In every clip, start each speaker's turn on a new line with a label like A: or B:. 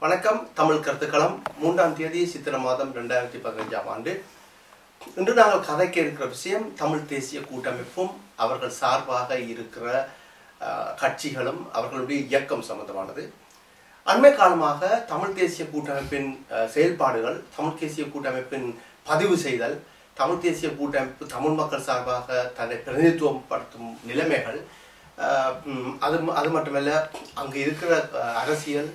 A: வணக்கம். தமிழ் கருத்துக்களம் 3ஆம் தேதி சித்திரை மாதம் 2015ஆம் ஆண்டு. இன்று நாங்கள் கதைக்க இருக்கிற விஷயம் தமிழ் தேசிய கூட்டமைப்பும் அவர்கள் சார்பாக இருக்கிற கட்சிகளும் அவர்களுடைய இயக்கம் சம்பந்தமானது. அண்மை காலமாக தமிழ் தேசிய கூட்டமைப்பின் செயல்பாடுகள், தமிழ் தேசிய கூட்டமைப்பின் பதிவு செய்தல், தமிழ் தேசிய கூட்டமைப்பு தமிழ் மக்கள் சார்பாக தன்னை பிரதிநிதித்துவம் படுத்தும் நிலைமைகள், அது மட்டுமல்ல அங்கு இருக்கிற அரசியல்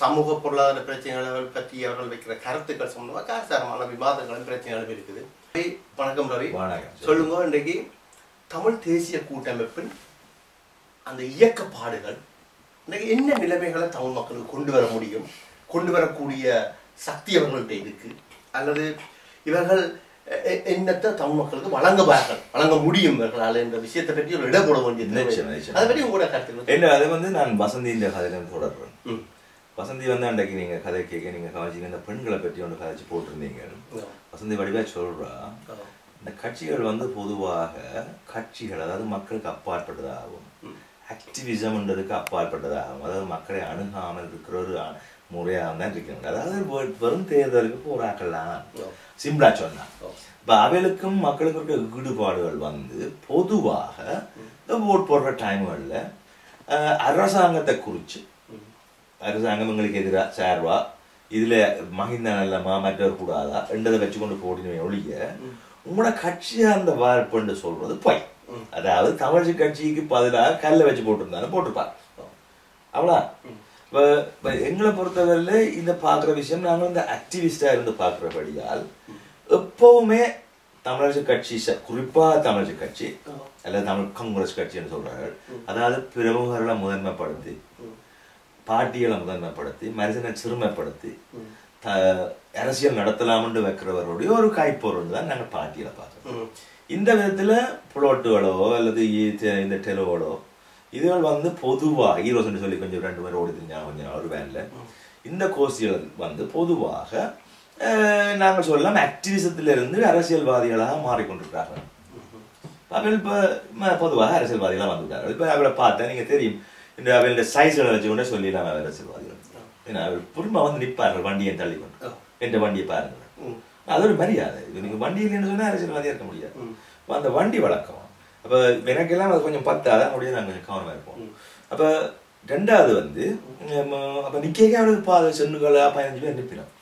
A: சமூக பொருளாதார பிரச்சனைகள் பற்றி அவர்கள் வைக்கிற கருத்துக்கள் சம்பந்தமாக காரசாரமான விவாதங்களும் பிரச்சனைகளும் இருக்குது. வணக்கம் ரவி. சொல்லுங்க, இன்றைக்கு தமிழ் தேசிய கூட்டமைப்பின் அந்த இயக்கப்பாடுகள் இன்றைக்கு என்ன நிலைமைகளை தமிழ் மக்களுக்கு கொண்டு வர முடியும், கொண்டு வரக்கூடிய சக்தி அவர்கள்ட்ட இருக்கு, அல்லது இவர்கள் என்னத்தை தமிழ் மக்களுக்கு வழங்க முடியும் இவர்களால் என்ற விஷயத்தை பற்றி ஒரு இடம் போட வேண்டியது. அதை பற்றி உங்களோட கருத்து
B: என்ன? அதை நான் வசந்தி இந்த கதையில தொடர்றேன். வசந்தி அன்றைக்கு நீங்க கதை கேட்க நீங்க கவனிச்சிங்க, இந்த பெண்களை பற்றி ஒன்று கதைச்சு போட்டிருந்தீங்க. வசந்தி வடிவா சொல்றா, இந்த கட்சிகள் பொதுவாக கட்சிகள், அதாவது மக்களுக்கு அப்பாற்பட்டதாகும், ஆக்டிவிசம்ன்றதுக்கு அப்பாற்பட்டதாகும், அதாவது மக்களை அணுகாமல் இருக்கிற ஒரு முறையாக தான் இருக்கணும். அதாவது வெறும் தேர்தலுக்கு போராக்கலாம் சிம்பிளா சொன்னா. இப்ப அவைகளுக்கும் மக்களுக்கு இருக்க ஈடுபாடுகள் பொதுவாக இந்த ஓட் போடுற டைம்கள்ல அரசாங்கத்தை குறிச்சு, அரசாங்கம் எங்களுக்கு எதிராக சார்வா இதுல மகிந்தா நல்லமா மற்றவர் கூடாதா என்றதை வச்சுக்கொண்டு போட்டினே ஒழிய உங்களோட கட்சியா அந்த வாய்ப்புன்னு சொல்றது போய், அதாவது தமிழ் கட்சிக்கு பதிலாக கல்ல வச்சு போட்டிருந்தாலும் போட்டிருப்பார் அவ்வளோ. இப்ப எங்களை பொறுத்தவரையில இந்த பாக்குற விஷயம் நாங்கள் இந்த ஆக்டிவிஸ்டா இருந்து பாக்குறபடியால் எப்பவுமே தமிழரசு கட்சி, குறிப்பா தமிழரசு கட்சி அல்லது தமிழ் காங்கிரஸ் கட்சின்னு சொல்றார்கள், அதாவது பிரமுகர்களை முதன்மைப்படுத்தி, பாட்டிகளை முதன்மைப்படுத்தி, மனுஷனை சிறுமைப்படுத்தி அரசியல் நடத்தலாம்னு வைக்கிறவருடைய ஒரு கைப்பொருள் தான் நாங்கள் பாட்டியில பார்க்கிறோம். இந்த விதத்துல புலோட்டுகளோ அல்லது இந்த டெலோகளோ இதுகள் பொதுவா ஹீரோஸ் சொல்லி கொஞ்சம் 2 பேர் ஓடி தெரிஞ்சாங்க கொஞ்சம் ஒரு வேன்ல. இந்த கோஷ்டிகள் பொதுவாக நாங்கள் சொல்லலாம் ஆக்டிவிசத்திலிருந்து அரசியல்வாதிகளாக மாறிக்கொண்டிருக்கிறார்கள். அவர்கள் இப்ப பொதுவாக அரசியல்வாதிகளாக வந்துவிட்டார்கள். இப்ப அவளை பார்த்தா நீங்க தெரியும், இந்த அவளோட சைஸ்களை வச்சுக்கொண்டே சொல்லிடலாம் அரசியல்வாதிகள். ஏன்னா அவள் புரிமா நிற்பார்கள் வண்டியை தள்ளிக்கொண்டு, என்ற வண்டியை பாருங்கள், அது ஒரு மரியாதை. இது நீங்க வண்டியில் சொன்னா அரசியல்வாதியா இருக்க முடியாது. அந்த வண்டி வழக்கம். அப்ப எனக்கெல்லாம் அது கொஞ்சம் பத்தாதான் அப்படியே நாங்கள் கொஞ்சம் கவனமா இருப்போம். அப்ப ரெண்டாவது அப்ப நிக்க அவளுக்கு சென்னுகளா 15 பேர் நிற்பினோம்.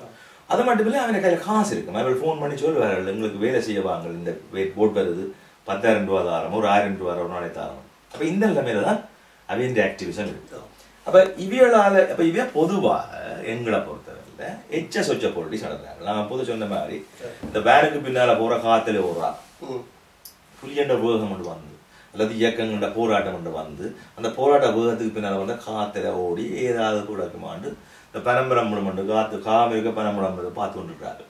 B: அது மட்டும் இல்லை, அவன் கையில காசு இருக்கும். அவள் போன் பண்ணி சொல்லுவார்கள், எங்களுக்கு வேலை செய்ய வாங்க, இந்த போட் வருது 10,000 ரூபா தாரம், ஒரு 1000 ரூபா ஒரு நாளை தாரம். அப்ப இந்த நிலைமையில தான் அவன் ஆக்டிவிசம் இருக்கு. அப்ப இவைகளால இவைய பொதுவாக எங்களை பொறுத்தவரையில எச்ச சொச்ச பொருட்டி நடந்தாங்க. நான் பொது சொன்ன மாதிரி இந்த வேனுக்கு பின்னால போற காத்துல ஓடுறா புலியண்ட வேகம் கொண்டு அல்லது இயக்கங்கள்ட போராட்டம் கொண்டு அந்த போராட்ட வேகத்துக்கு பின்னால காத்துல ஓடி ஏதாவது கூட இருக்குமாண்டு இந்த பனம்பரம் காத்து காமிருக்க பனம்பரம் பார்த்து கொண்டிருக்காரு.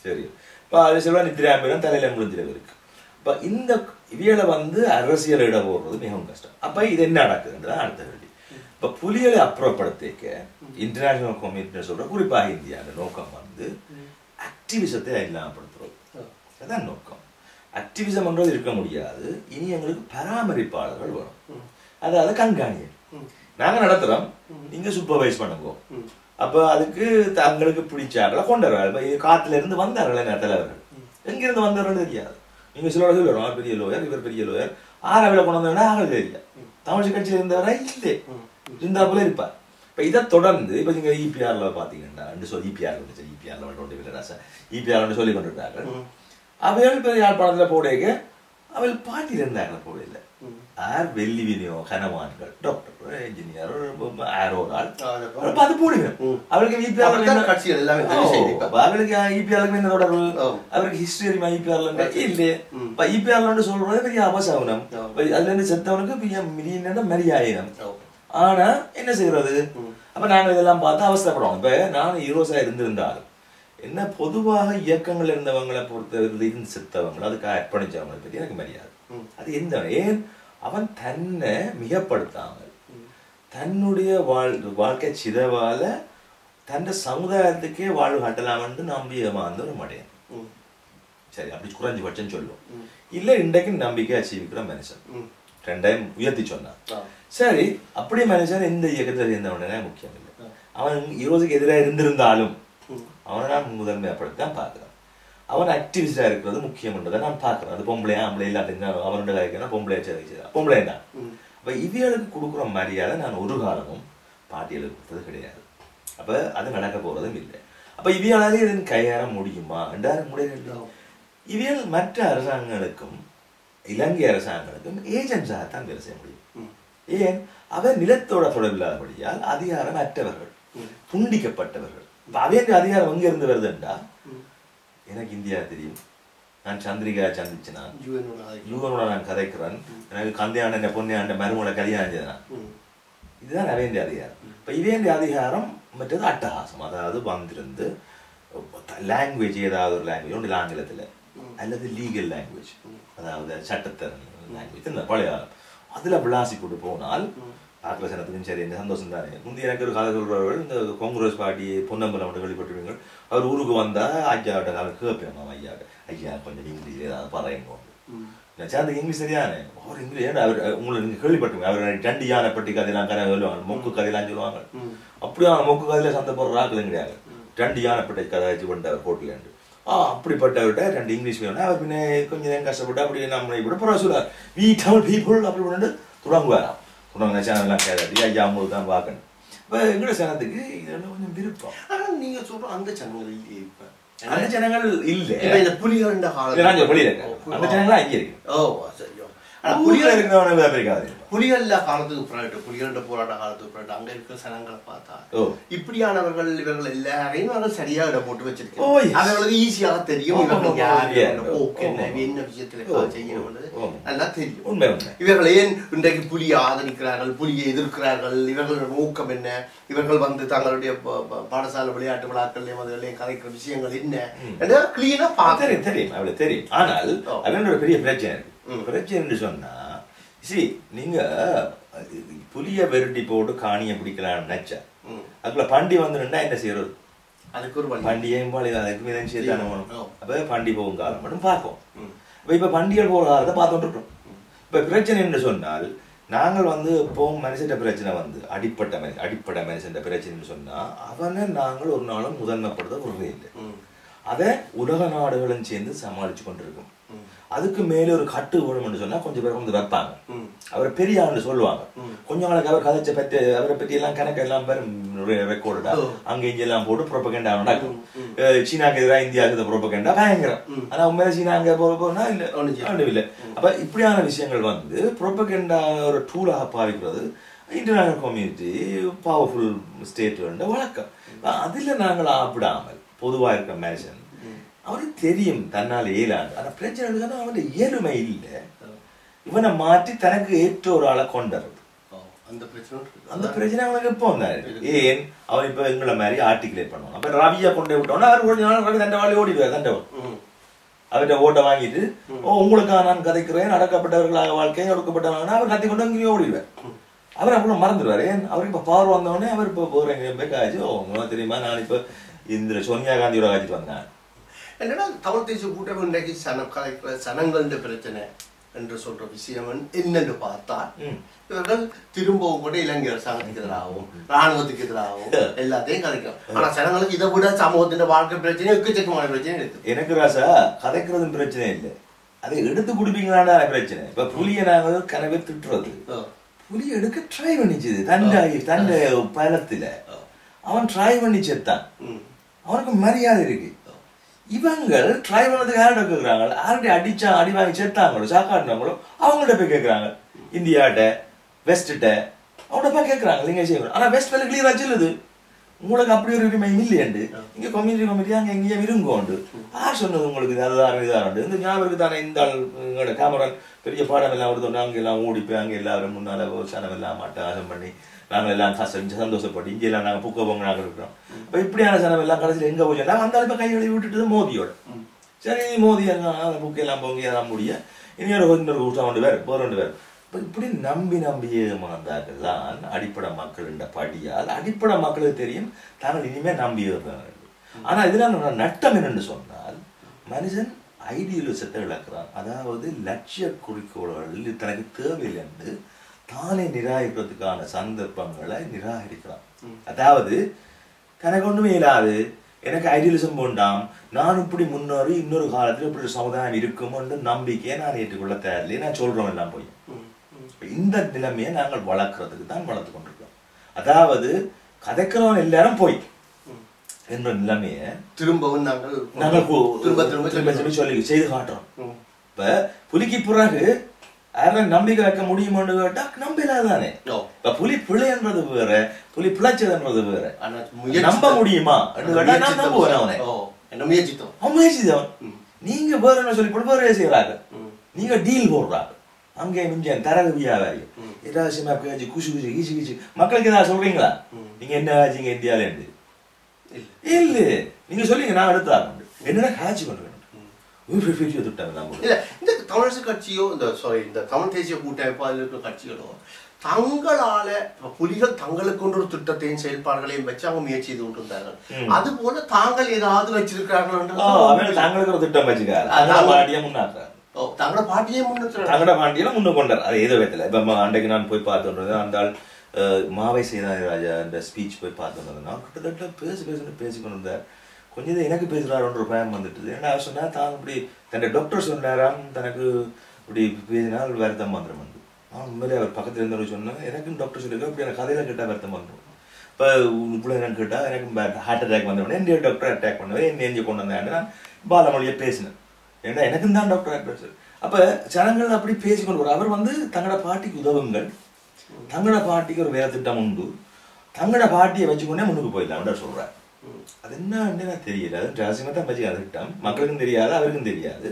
B: சரி, இப்ப அது சொல்ல நித்திராம்பிரம் தலையில முடிஞ்சிட இருக்கு. இப்ப இந்த இவியலை அரசியல் இட போடுறது மிகவும் கஷ்டம். அப்ப இது என்ன நடக்குதுன்றதான் அடுத்த வேண்டி. இப்ப புலிகளை அப்புறப்படுத்திக்க இன்டர்நேஷனல் கம்யூனிட்டி சொல்ற, குறிப்பாக இந்தியாவோட நோக்கம் ஆக்டிவிசத்தை இல்லாமப்படுத்துறோம். அதான் நோக்கம். ஆக்டிவிசம் என்றது இருக்க முடியாது. இனி எங்களுக்கு பராமரிப்பாளர்கள் வரும், அதாவது கண்காணியர். நாங்க நடத்துறோம், நீங்க சூப்பர்வைஸ் பண்ணுங்க. அப்ப அதுக்கு தங்களுக்கு பிடிச்சாங்களா கொண்டு வருவாங்க. காட்டுல இருந்து வந்தார்கள் தலைவர்கள், எங்கிருந்து வந்தார்கள் தெரியாது. நீங்க சிலோட சொல்லுறோம், பெரிய லோயர், இவர் பெரிய லோயர், ஆறாவில கொண்டு வந்தா ஆகல தெரியல. தமிழ் கட்சியில இருந்தவரா இல்லை, இருந்தா போல இருப்பார். இப்ப இதை தொடர்ந்து இப்ப நீங்க இபிஆர்ல பாத்தீங்கன்னா இபிஆர் சொல்லி கொண்டிருக்கார்கள். அவைகள் பெரிய யாழ்ப்பாணத்துல போடையக்க அவள் பாட்டியில் இருந்தாங்க போட இல்லை. ஆர் வெள்ளி வினியோ கனவான்கள், டாக்டர், என்ஜினியர், ஆரோரால் அது போடுங்க. அவளுக்கு அவளுக்கு இபிஆருக்கு என்ன தொடர்பு? அவருக்கு ஹிஸ்டரி இபிஆர்ல இல்லையே. இபிஆர்ல சொல்றது பெரிய அபசகுனம். அதுல இருந்து செத்தவனுக்கு மரியாயினம். ஆனா என்ன செய்யறது? அப்ப நாங்க இதெல்லாம் பார்த்து அவசரப்படுவோம். இப்ப நான் ஹீரோஸா இருந்திருந்தாலும் என்ன, பொதுவாக இயக்கங்கள் இருந்தவங்களை பொறுத்தவரை இருந்து செத்தவங்களை அதுக்கு அர்ப்பணிச்சவங்களை பற்றி எனக்கு மரியாதை. அது எந்த ஏன் அவன் தன்னை மிகப்படுத்தாமல் தன்னுடைய வாழ்க்கை சிதவால தன் சமுதாயத்துக்கே வாழ்வு காட்டலாம் என்று நம்பியமான ஒரு மடையன். சரி, அப்படி குறைஞ்சபட்சம் சொல்லுவோம். இல்ல இன்றைக்கு நம்பிக்கை அச்சீவிக்கிற மனுஷன் 2 டைம் உயர்த்தி சொன்னான். சரி, அப்படி மனுஷன் இந்த இயக்கத்தில் இருந்தவனே முக்கியம் இல்லை. அவன் ஈரோஸுக்கு எதிராக இருந்திருந்தாலும் அவனை நான் முதன்மைப்படுத்தான் பார்க்குறேன். அவன் ஆக்டிவிஸ்டா இருக்கிறது முக்கியம்ன்றதை நான் பார்க்குறேன். அது பொம்பளையா ஆம்பளை எல்லாத்தையும் அவனோட காய்க்கணும் பொம்பளையா செய்தா பொம்பளை தான். அப்போ இவியலுக்கு கொடுக்குற மரியாதை நான் ஒரு காலமும் பாட்டியலுக்கு கொடுத்தது கிடையாது. அப்போ அது நடக்க போறதும் இல்லை. அப்போ இவியலாலே இதன் கையாற முடியுமா என்றால் முடியல. இவியல் மற்ற அரசாங்கங்களுக்கும் இலங்கை அரசாங்கங்களுக்கும் ஏஜென்ட்ஸாகத்தான் வேலை செய்ய முடியும். ஏன் அவர் நிலத்தோட தொடர்பில்லாதபடியால் அதிகாரம் அற்றவர்கள், துண்டிக்கப்பட்டவர்கள். அவைய அதிகாரம் எங்க இருந்து வருதுன்றா எனக்கு இந்தியா தெரியும், நான் சந்திரிகா சந்திச்சேன், யூகனோட நான் கதைக்கிறேன், எனக்கு கந்தையாண்ட பொன்னையாண்ட மருமோட கல்யாணம் செய்தான். இதுதான் அவைய அதிகாரம். இப்போ இவைய அதிகாரம் மற்றது அட்டகாசம். அதாவது வந்திருந்து லாங்குவேஜ் ஏதாவது ஒரு லாங்குவேஜ் ஒன்று ஆங்கிலத்தில் அல்லது லீகல் லாங்குவேஜ், அதாவது சட்டத்தரணி லாங்குவேஜ் இந்த பழைய காலம் அதில் விளாசி போட்டு போனால் பார்க்குற சனத்துக்கும் சரி இந்த சந்தோஷம் தானே. முந்தைய எனக்கு ஒரு கதை சொல்கிறவர்கள் இந்த காங்கிரஸ் பார்ட்டி பொன்னம்பலம் வெளிப்பட்டுவீங்க. அவர் ஊருக்கு வந்தால் ஐயாவிட்ட காலம் கேட்பேன், ஐயாவிட்ட ஐயா கொஞ்சம் இங்கிலீஷ் ஏதாவது பறையுங்க. சேர்ந்து இங்கிலீஷ் சரியானே அவர் இங்கிலீஷ் அவர் உங்களுக்கு நீங்கள் கேள்விப்பட்டுங்க. அவர் டண்டி யானைப்பட்டி கதையெல்லாம் கதை சொல்லுவாங்க, மொக்கு கதையெல்லாம் சொல்லுவாங்க. அப்படியே மொக்கு கதையில சந்தை போடுற ஆக்களும் கிடையாது. டண்டி யானைப்பட்டி கதை வச்சு பண்ணிட்டு அவர் கோட்டிலேண்டு அப்படிப்பட்டவர்கிட்ட 2 இங்கிலீஷ் வேணும். அவர் பின்ன கொஞ்சம் நேரம் கஷ்டப்பட்டு அப்படி நம்ம இப்படி பரவாயில்ல சொல்லுவார். வி தமிழ் பீப்புள் அப்படி பண்ணிட்டு தொடங்குவாராம். தொடங்க சேனல்லாம் கேட்காது ஐயா அவங்களுக்கு தான் பார்க்கணும். இப்போ எங்களோட சேனத்துக்கு இதெல்லாம் கொஞ்சம் விருப்பம்.
A: ஆனால் நீங்கள் சொல்கிற அந்த சேனல்கள் இல்லையே, இப்போ
B: அந்த ஜனங்கள் இல்லை.
A: இந்த புலிகள்
B: அந்த ஜனங்கள் அங்கே இருக்கு.
A: ஓ சரியோ. ஆனால்
B: புலிகள் இருக்கிறவங்க இருக்காது.
A: புலிகள்ல காலத்துக்கு பிறகு புலிகளோட போராட்ட காலத்துக்கு பிறகு அங்க இருக்கிற சனங்களை பார்த்தா இப்படியானவர்கள் இவர்கள் எல்லாரையும் அவர்கள் சரியா இடம் போட்டு வச்சிருக்கோம். அவர்களுக்கு ஈஸியாக தெரியும் இவர்கள் யாரு என்ன விஷயத்துல செய்யணும் நல்லா தெரியும். இவர்கள் ஏன் இன்றைக்கு புலியை ஆதரிக்கிறார்கள், புலியை எதிர்க்கிறார்கள், இவர்களோட நோக்கம் என்ன, இவர்கள் வந்து தங்களுடைய பாடசாலை விளையாட்டு விழாக்கள்லையும் அதுகளையும் கதைக்கிற விஷயங்கள் என்ன கிளீனா பார்த்து
B: தெரியும் அவளுக்கு தெரியும். ஆனால் அவனோட பெரிய பிரச்சனை இருக்கு. பிரச்சனை சொன்னா சரி நீங்க புலிய வெருட்டி போட்டு காணியை பிடிக்கலாம்னு நினைச்சா அதுக்குள்ள பண்டி வந்துருந்தா என்ன செய்யறது?
A: அதுக்கு ஒரு
B: பண்டிகையும் அதுக்கு மீதம் சேர்த்தான வேணும். அப்ப பண்டி போகும் காலம் மட்டும் பார்க்கும். இப்ப பண்டிகைகள் போகிற காலத்தை பார்த்துட்டு இருக்கோம். இப்ப பிரச்சனை என்று சொன்னால் நாங்கள் வந்து இப்போ மனுஷன் பிரச்சனை வந்து அடிப்படை மனுஷன் பிரச்சனைன்னு சொன்னா அவனை நாங்கள் ஒரு நாளும் முதன்மைப்படுத்த விடுறே இல்லை. அதை உலக நாடுகளும் சேர்ந்து சமாளிச்சு கொண்டிருக்கும். அதுக்கு மேலே ஒரு கட்டு வேணும்னு சொன்னா கொஞ்சம் பேர் வந்து வைப்பாங்க. அவரை பெரிய ஆண்டு சொல்லுவாங்க. கொஞ்சம் நாளைக்கு அவர் கதைச்ச பற்றி அவரை பற்றி எல்லாம் கணக்கு எல்லாம் ரெக்கார்டா அங்க இங்க எல்லாம் போட்டு புரோபகண்டா நடக்கும். சீனாக்கு எதிராக இந்தியாவுக்கு புரோபகண்டா பயங்கரம். ஆனா உண்மையில சீனா அங்க போனா இல்ல. அப்ப இப்படியான விஷயங்கள் வந்து புரோபகண்டா ஒரு டூலாக பாவிக்கிறது இன்டர்நேஷனல் கம்யூனிட்டி பவர்ஃபுல் ஸ்டேட் வழக்கம். அதுல நாங்கள் ஆப்பிடாமல் பொதுவா இருக்க மனுஷன் அவனுக்கு தெரியும் தன்னால் இயலாது. ஆனா பிரச்சனை அவன் இயலுமை இல்லை. இவனை மாற்றி தனக்கு ஏற்ற ஒரு ஆளை கொண்டுறது அந்த பிரச்சனை அவனுக்கு எப்போ வந்தாரு. ஏன் அவன் இப்ப எங்களை மாதிரி ஆர்டிகுலேட் பண்ணுவான். அப்ப ரவியா கொண்டே விட்டோம்னா அவர் கொஞ்ச நாள் ரவி தண்டை வாழி ஓடிடுவார். தண்டவன் அவர்கிட்ட ஓட்ட வாங்கிட்டு உங்களுக்காக நான் கதைக்கிறேன், அடக்கப்பட்டவர்களாக வாழ்க்கையை ஒடுக்கப்பட்டவங்க அவர் கத்தி கொண்டு அங்கேயும் ஓடிடுவார். அவர் அவ்வளவு மறந்துடுவார். ஏன் அவருக்கு இப்ப பவர் வந்தவொடனே அவர் இப்ப போறேன் காய்ச்சி உங்களுக்கு தெரியுமா நான் இப்ப இந்த சோனியா காந்தியோட காய்ச்சிட்டு வந்தேன்.
A: என்னன்னா தமிழ் தேசிய கூட்டமைப்பு இன்றைக்கு கலைக்கிற சனங்கள பிரச்சனை என்று சொல்ற விஷயம் என்னன்னு பார்த்தா இவர்கள் திரும்பவும் கூட இலங்கை அரசாங்கத்துக்கு எதிராகவும் ராணுவத்துக்கு எதிராகவும் எல்லாத்தையும் கதைக்கும். ஆனா சனங்களுக்கு இதை விட சமூகத்தின் வாழ்க்கை பிரச்சனை எக்கச்சக்கமான பிரச்சனை இருக்கு.
B: எனக்கு ராசா கதைக்கிறதும் பிரச்சனை இல்லை, அதை எடுத்து குடிப்பீங்களான பிரச்சனை. இப்ப புலியை நாங்க கனவே திட்டுறது, புலி எடுக்க ட்ரை பண்ணிச்சது தண்டை பயணத்துல அவன் ட்ரை பண்ணி செத்தான். அவனுக்கு மரியாதை இருக்கு. இவங்கள் ட்ரை பண்ணதுக்கு யார்கிட்ட கேட்குறாங்க? யார்கிட்ட அடிச்சா அடி வாங்கி சேர்த்தாங்களோ சாக்காட்டினாங்களோ அவங்கள்ட்ட போய் கேட்குறாங்க. இந்தியாட்ட வெஸ்ட்ட அவங்கள்ட்ட போய் கேட்குறாங்க நீங்க செய்யணும். ஆனா வெஸ்ட் வேலை கிளியரா சொல்லுது உங்களுக்கு அப்படி ஒரு உரிமை இல்லையாண்டு. இங்க கம்யூனிட்டி அங்கே எங்கேயும் இருங்கோண்டு யார் சொன்னது உங்களுக்கு அதுதான் இதாண்டு இந்த ஞாபகம் தானே. இந்த எங்களோட கேமரா பெரிய பாடம் எல்லாம் வருது, அங்கே எல்லாம் ஓடிப்போய் அங்கே எல்லாரும் முன்னால சனம் எல்லாம் மாட்டாசம் பண்ணி நாங்கள் எல்லாம் சந்தோஷப்பட்டு இங்கே எல்லாம் நாங்கள் புக்க பொங்க நாங்கள் இருக்கிறோம். இப்போ இப்படியான சனம் எல்லாம் கடைசியில் எங்கே போச்சோம்னா அந்த இப்போ கைகளை விட்டுட்டு மோதியோட சரி மோதி எல்லாம் அந்த புக்கெல்லாம் பொங்கி எல்லாம் முடிய இன்னொரு கூட்டம் கொண்டு வேறு போர் வேறு. இப்போ இப்படி நம்பி ஏமாந்தார்கள் தான் அடிப்படை மக்கள் என்ற படியால் அடிப்படை மக்களுக்கு தெரியும் தாங்கள் இனிமேல் நம்பி இருக்கிறார்கள். ஆனால் இதெல்லாம் நட்டம் என்னென்னு சொன்னால் மனுஷன் ஐடியலிசத்தை இழக்கிறான். அதாவது லட்சிய குறிக்கோள்கள் தனக்கு தேவையில்லை என்று தானே நிராகரிக்கிறதுக்கான சந்தர்ப்பங்களை நிராகரிக்கிறான். அதாவது தனக்கு ஒண்ணுமே இல்லாது எனக்கு ஐடியலிசம் வேண்டாம், நான் இப்படி முன்னேறி இன்னொரு காலத்துல இப்படி ஒரு சமுதாயம் இருக்கும்னு நம்பிக்கையை நான் ஏற்றுக்கொள்ள தேவையில்லை, நான் சொல்றோம் எல்லாம் போய். இந்த நிலைமையை நாங்கள் வளர்க்கறதுக்கு தான் வளர்த்து கொண்டிருக்கோம். அதாவது கதைக்கிறவன் எல்லாரும் போய் என்ற நிலைமையை
A: திரும்பவும் நாங்கள்
B: திரும்ப சொல்லி செய்து காட்டுறோம். இப்ப புலிக்கு பிறகு யாரும் நம்பிக்கை வைக்க முடியுமான்னு கேட்டா நம்பிலாதானே. இப்ப புலி பிழைன்றது வேற, புலி பிழைச்சதுன்றது வேற. நம்ப முடியுமா முயற்சித்தவன் நீங்க வேற என்ன சொல்லி போட்டு வேற செய்யறாங்க, நீங்க டீல் போடுறாங்க. அங்கே மிஞ்சன் தரகு வியாபாரி ஏதாச்சும் குஷி குஷி கீச்சு கீச்சு மக்களுக்கு ஏதாவது சொல்றீங்களா? நீங்க என்ன ஆச்சுங்க இந்தியால இருந்து இல்ல நீங்க சொல்லிங்க, நான் எடுத்தாங்க என்னன்னா காட்சி பண்றேன்.
A: இந்த தமிழரசு கட்சியோ இந்த தமிழ் தேசிய கூட்டமைப்போ அதில் இருக்கிற கட்சிகளோ தங்களால புலிகள் தங்களுக்கு கொண்டு ஒரு திட்டத்தையும் செயல்பாடுகளையும் வச்சு அவங்க முயற்சி செய்து கொண்டிருந்தார்கள். அது போல தாங்கள் ஏதாவது வச்சிருக்கிறார்கள்,
B: தங்களுக்கு ஒரு திட்டம் வச்சுக்காரு, தங்களோட பாட்டியே முன்னு கொண்டார். அது ஏதோ விதத்துல இப்ப அன்றைக்கு நான் போய் பார்த்துன்றது அந்த மாவை சேனாதிராஜா அந்த ஸ்பீச் போய் பார்த்துன்றது, நான் கிட்டத்தட்ட பேசிக்கொண்டு இருந்தார். கொஞ்சம் எனக்கு பேசுறாருன்ற பயம் வந்துட்டு. என்ன சொன்னா தான் இப்படி தன் டாக்டர் சொன்னாராம், தனக்கு இப்படி பேசினால் வருத்தம் வந்துடும் வந்து. நான் உண்மையிலே அவர் பக்கத்துல இருந்தவங்க சொன்னாங்க, எனக்கும் டாக்டர் சொல்லியிருக்கேன் இப்படி எனக்கு கதையில கேட்டா வருத்தம் வந்துடும். இப்போ இப்படி என்னன்னு கேட்டா எனக்கு ஹார்ட் அட்டாக் வந்தவொடனே என் டாக்டர் அட்டாக் பண்ணுவேன், என்ன எஞ்சி கொண்டு வந்தேன் நான் பாலமொழியை பேசினேன். ஏன்னா எனக்கும் தான் டாக்டர் அட்டாக். அப்ப ஜனங்கள் அப்படி பேசிக்கொண்டு வரும். அவர் வந்து தங்களோட பாட்டிக்கு உதவுங்கள், தங்களோட பாட்டிக்கு ஒரு வேலை திட்டம் உண்டு, தங்களோட பாட்டியை வச்சுக்கொண்டே முன்னுக்கு போயிடலாம் சொல்றாரு. அது என்ன தெரியல, அது ரகசியமா தான் வச்சு அது திட்டம், மக்களுக்கும் தெரியாது அவருக்கும் தெரியாது,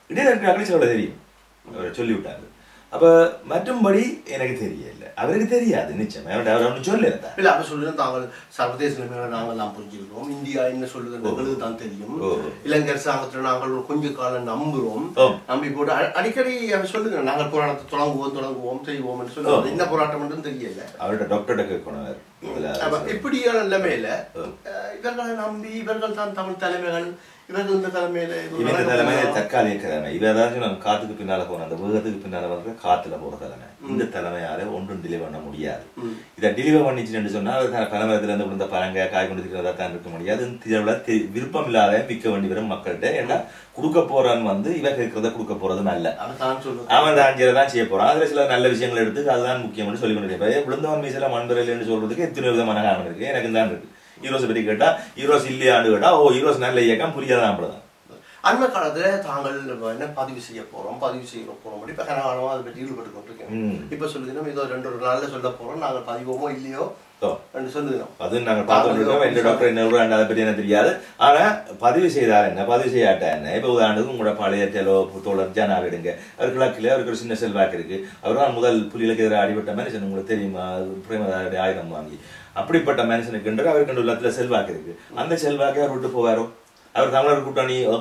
B: இடையில சொல்ல தெரியும், அவரை சொல்லிவிட்டாரு. அப்ப மற்றும்படி எனக்கு தெரியல, அவருக்கு தெரியாது நிச்சயம், அவர் ஒன்றும் சொல்லல.
A: இல்ல அவர் சொல்லுங்க, தாங்கள் சர்வதேச நிலைமையில நாங்கள் தான் புரிஞ்சுக்கிறோம், இந்தியா என்ன சொல்லுது தான் தெரியும், இலங்கை அரசாங்கத்துல நாங்கள் கொஞ்ச காலம் நம்புறோம், நம்பி போட்டு அடிக்கடி அவர் சொல்லுங்க நாங்கள் போராட்டத்தை தொடங்குவோம் செய்வோம் சொல்லுவோம். என்ன போராட்டம் தெரியல, அவரோட
B: டாக்டர்கிட்ட கேட்கணும்.
A: இப்படியான நிலைமையில இவர்களை நம்பி இவர்கள் தான் தமிழ் தலைமைகள், இவர்கள் இந்த தலைமையில
B: தற்காலிக தலைமை, இவராச்சும் நம்ம காத்துக்கு பின்னால போன அந்த வேகத்துக்கு பின்னால வந்து காத்துல போற தலைமை. இந்த தலைமையால ஒன்றும் டெலிவர் பண்ண முடியாது. இதை டெலிவர் பண்ணிச்சுன்னு சொன்னா தலைமையில இருந்து விழுந்த பழங்க காய் கொண்டு இருக்கிறதா தான் இருக்க முடியாது. விருப்பம் இல்லாத விற்க வேண்டி வரும் மக்கள்கிட்ட. ஏன்னா கொடுக்க போறான்னு வந்து இவ கேட்கறத கொடுக்க போறது நல்ல, அவன் தான் செய்ய போறான். அதுல சில நல்ல விஷயங்கள் எடுத்து அதுதான் முக்கியம்னு சொல்லி கொண்டு விழுந்தவன் மீசல மண்பரையில்னு சொல்றதுக்கு எத்தனை விதமான காரணம் இருக்கு. எனக்கு தான் இருக்கு. ஈரோஸ் பற்றி கேட்டா ஈரோஸ் இல்லையான்னு கேட்டா ஈரோஸ் நல்ல இயக்கம் புரியாதான் அப்படிதான்.
A: அண்மை காலத்துல தாங்கள் என்ன பதிவு செய்ய போறோம் இப்ப கனகாலமா அதை பற்றி ஈடுபட்டு கொண்டிருக்கேன். இப்ப சொல்லுங்க ஏதோ 2 நாள்ல சொல்ல போறோம், நாங்கள் பதிவோமோ இல்லையோ சொல்லுங்க.
B: அது நாங்க பார்த்துருக்கோம். எந்த டாக்டர் என்ன அதை பற்றி என்ன தெரியாது. ஆனா பதிவு செய்தார் என்ன, பதிவு செய்யாட்டா என்ன. இப்ப உதாரணத்துக்கு உங்களோட பழைய செலோ தோழர் ஜானா விடுங்க, அவர் கிழக்கில் அவருக்கு ஒரு சின்ன செல்வாக்கு இருக்கு. அவர் தான் முதல் புலிகளுக்கு எதிராக அடிபட்ட மனுஷன், உங்களுக்கு தெரியுமா, பிரேமதாருடைய ஆயுதம் வாங்கி. அப்படிப்பட்ட மனுஷனுக்கு அவருக்கு உள்ளத்துல செல்வாக்கு இருக்கு. அந்த செல்வாக்கை அவர் விட்டு போவாரோ? அவர் தமிழர்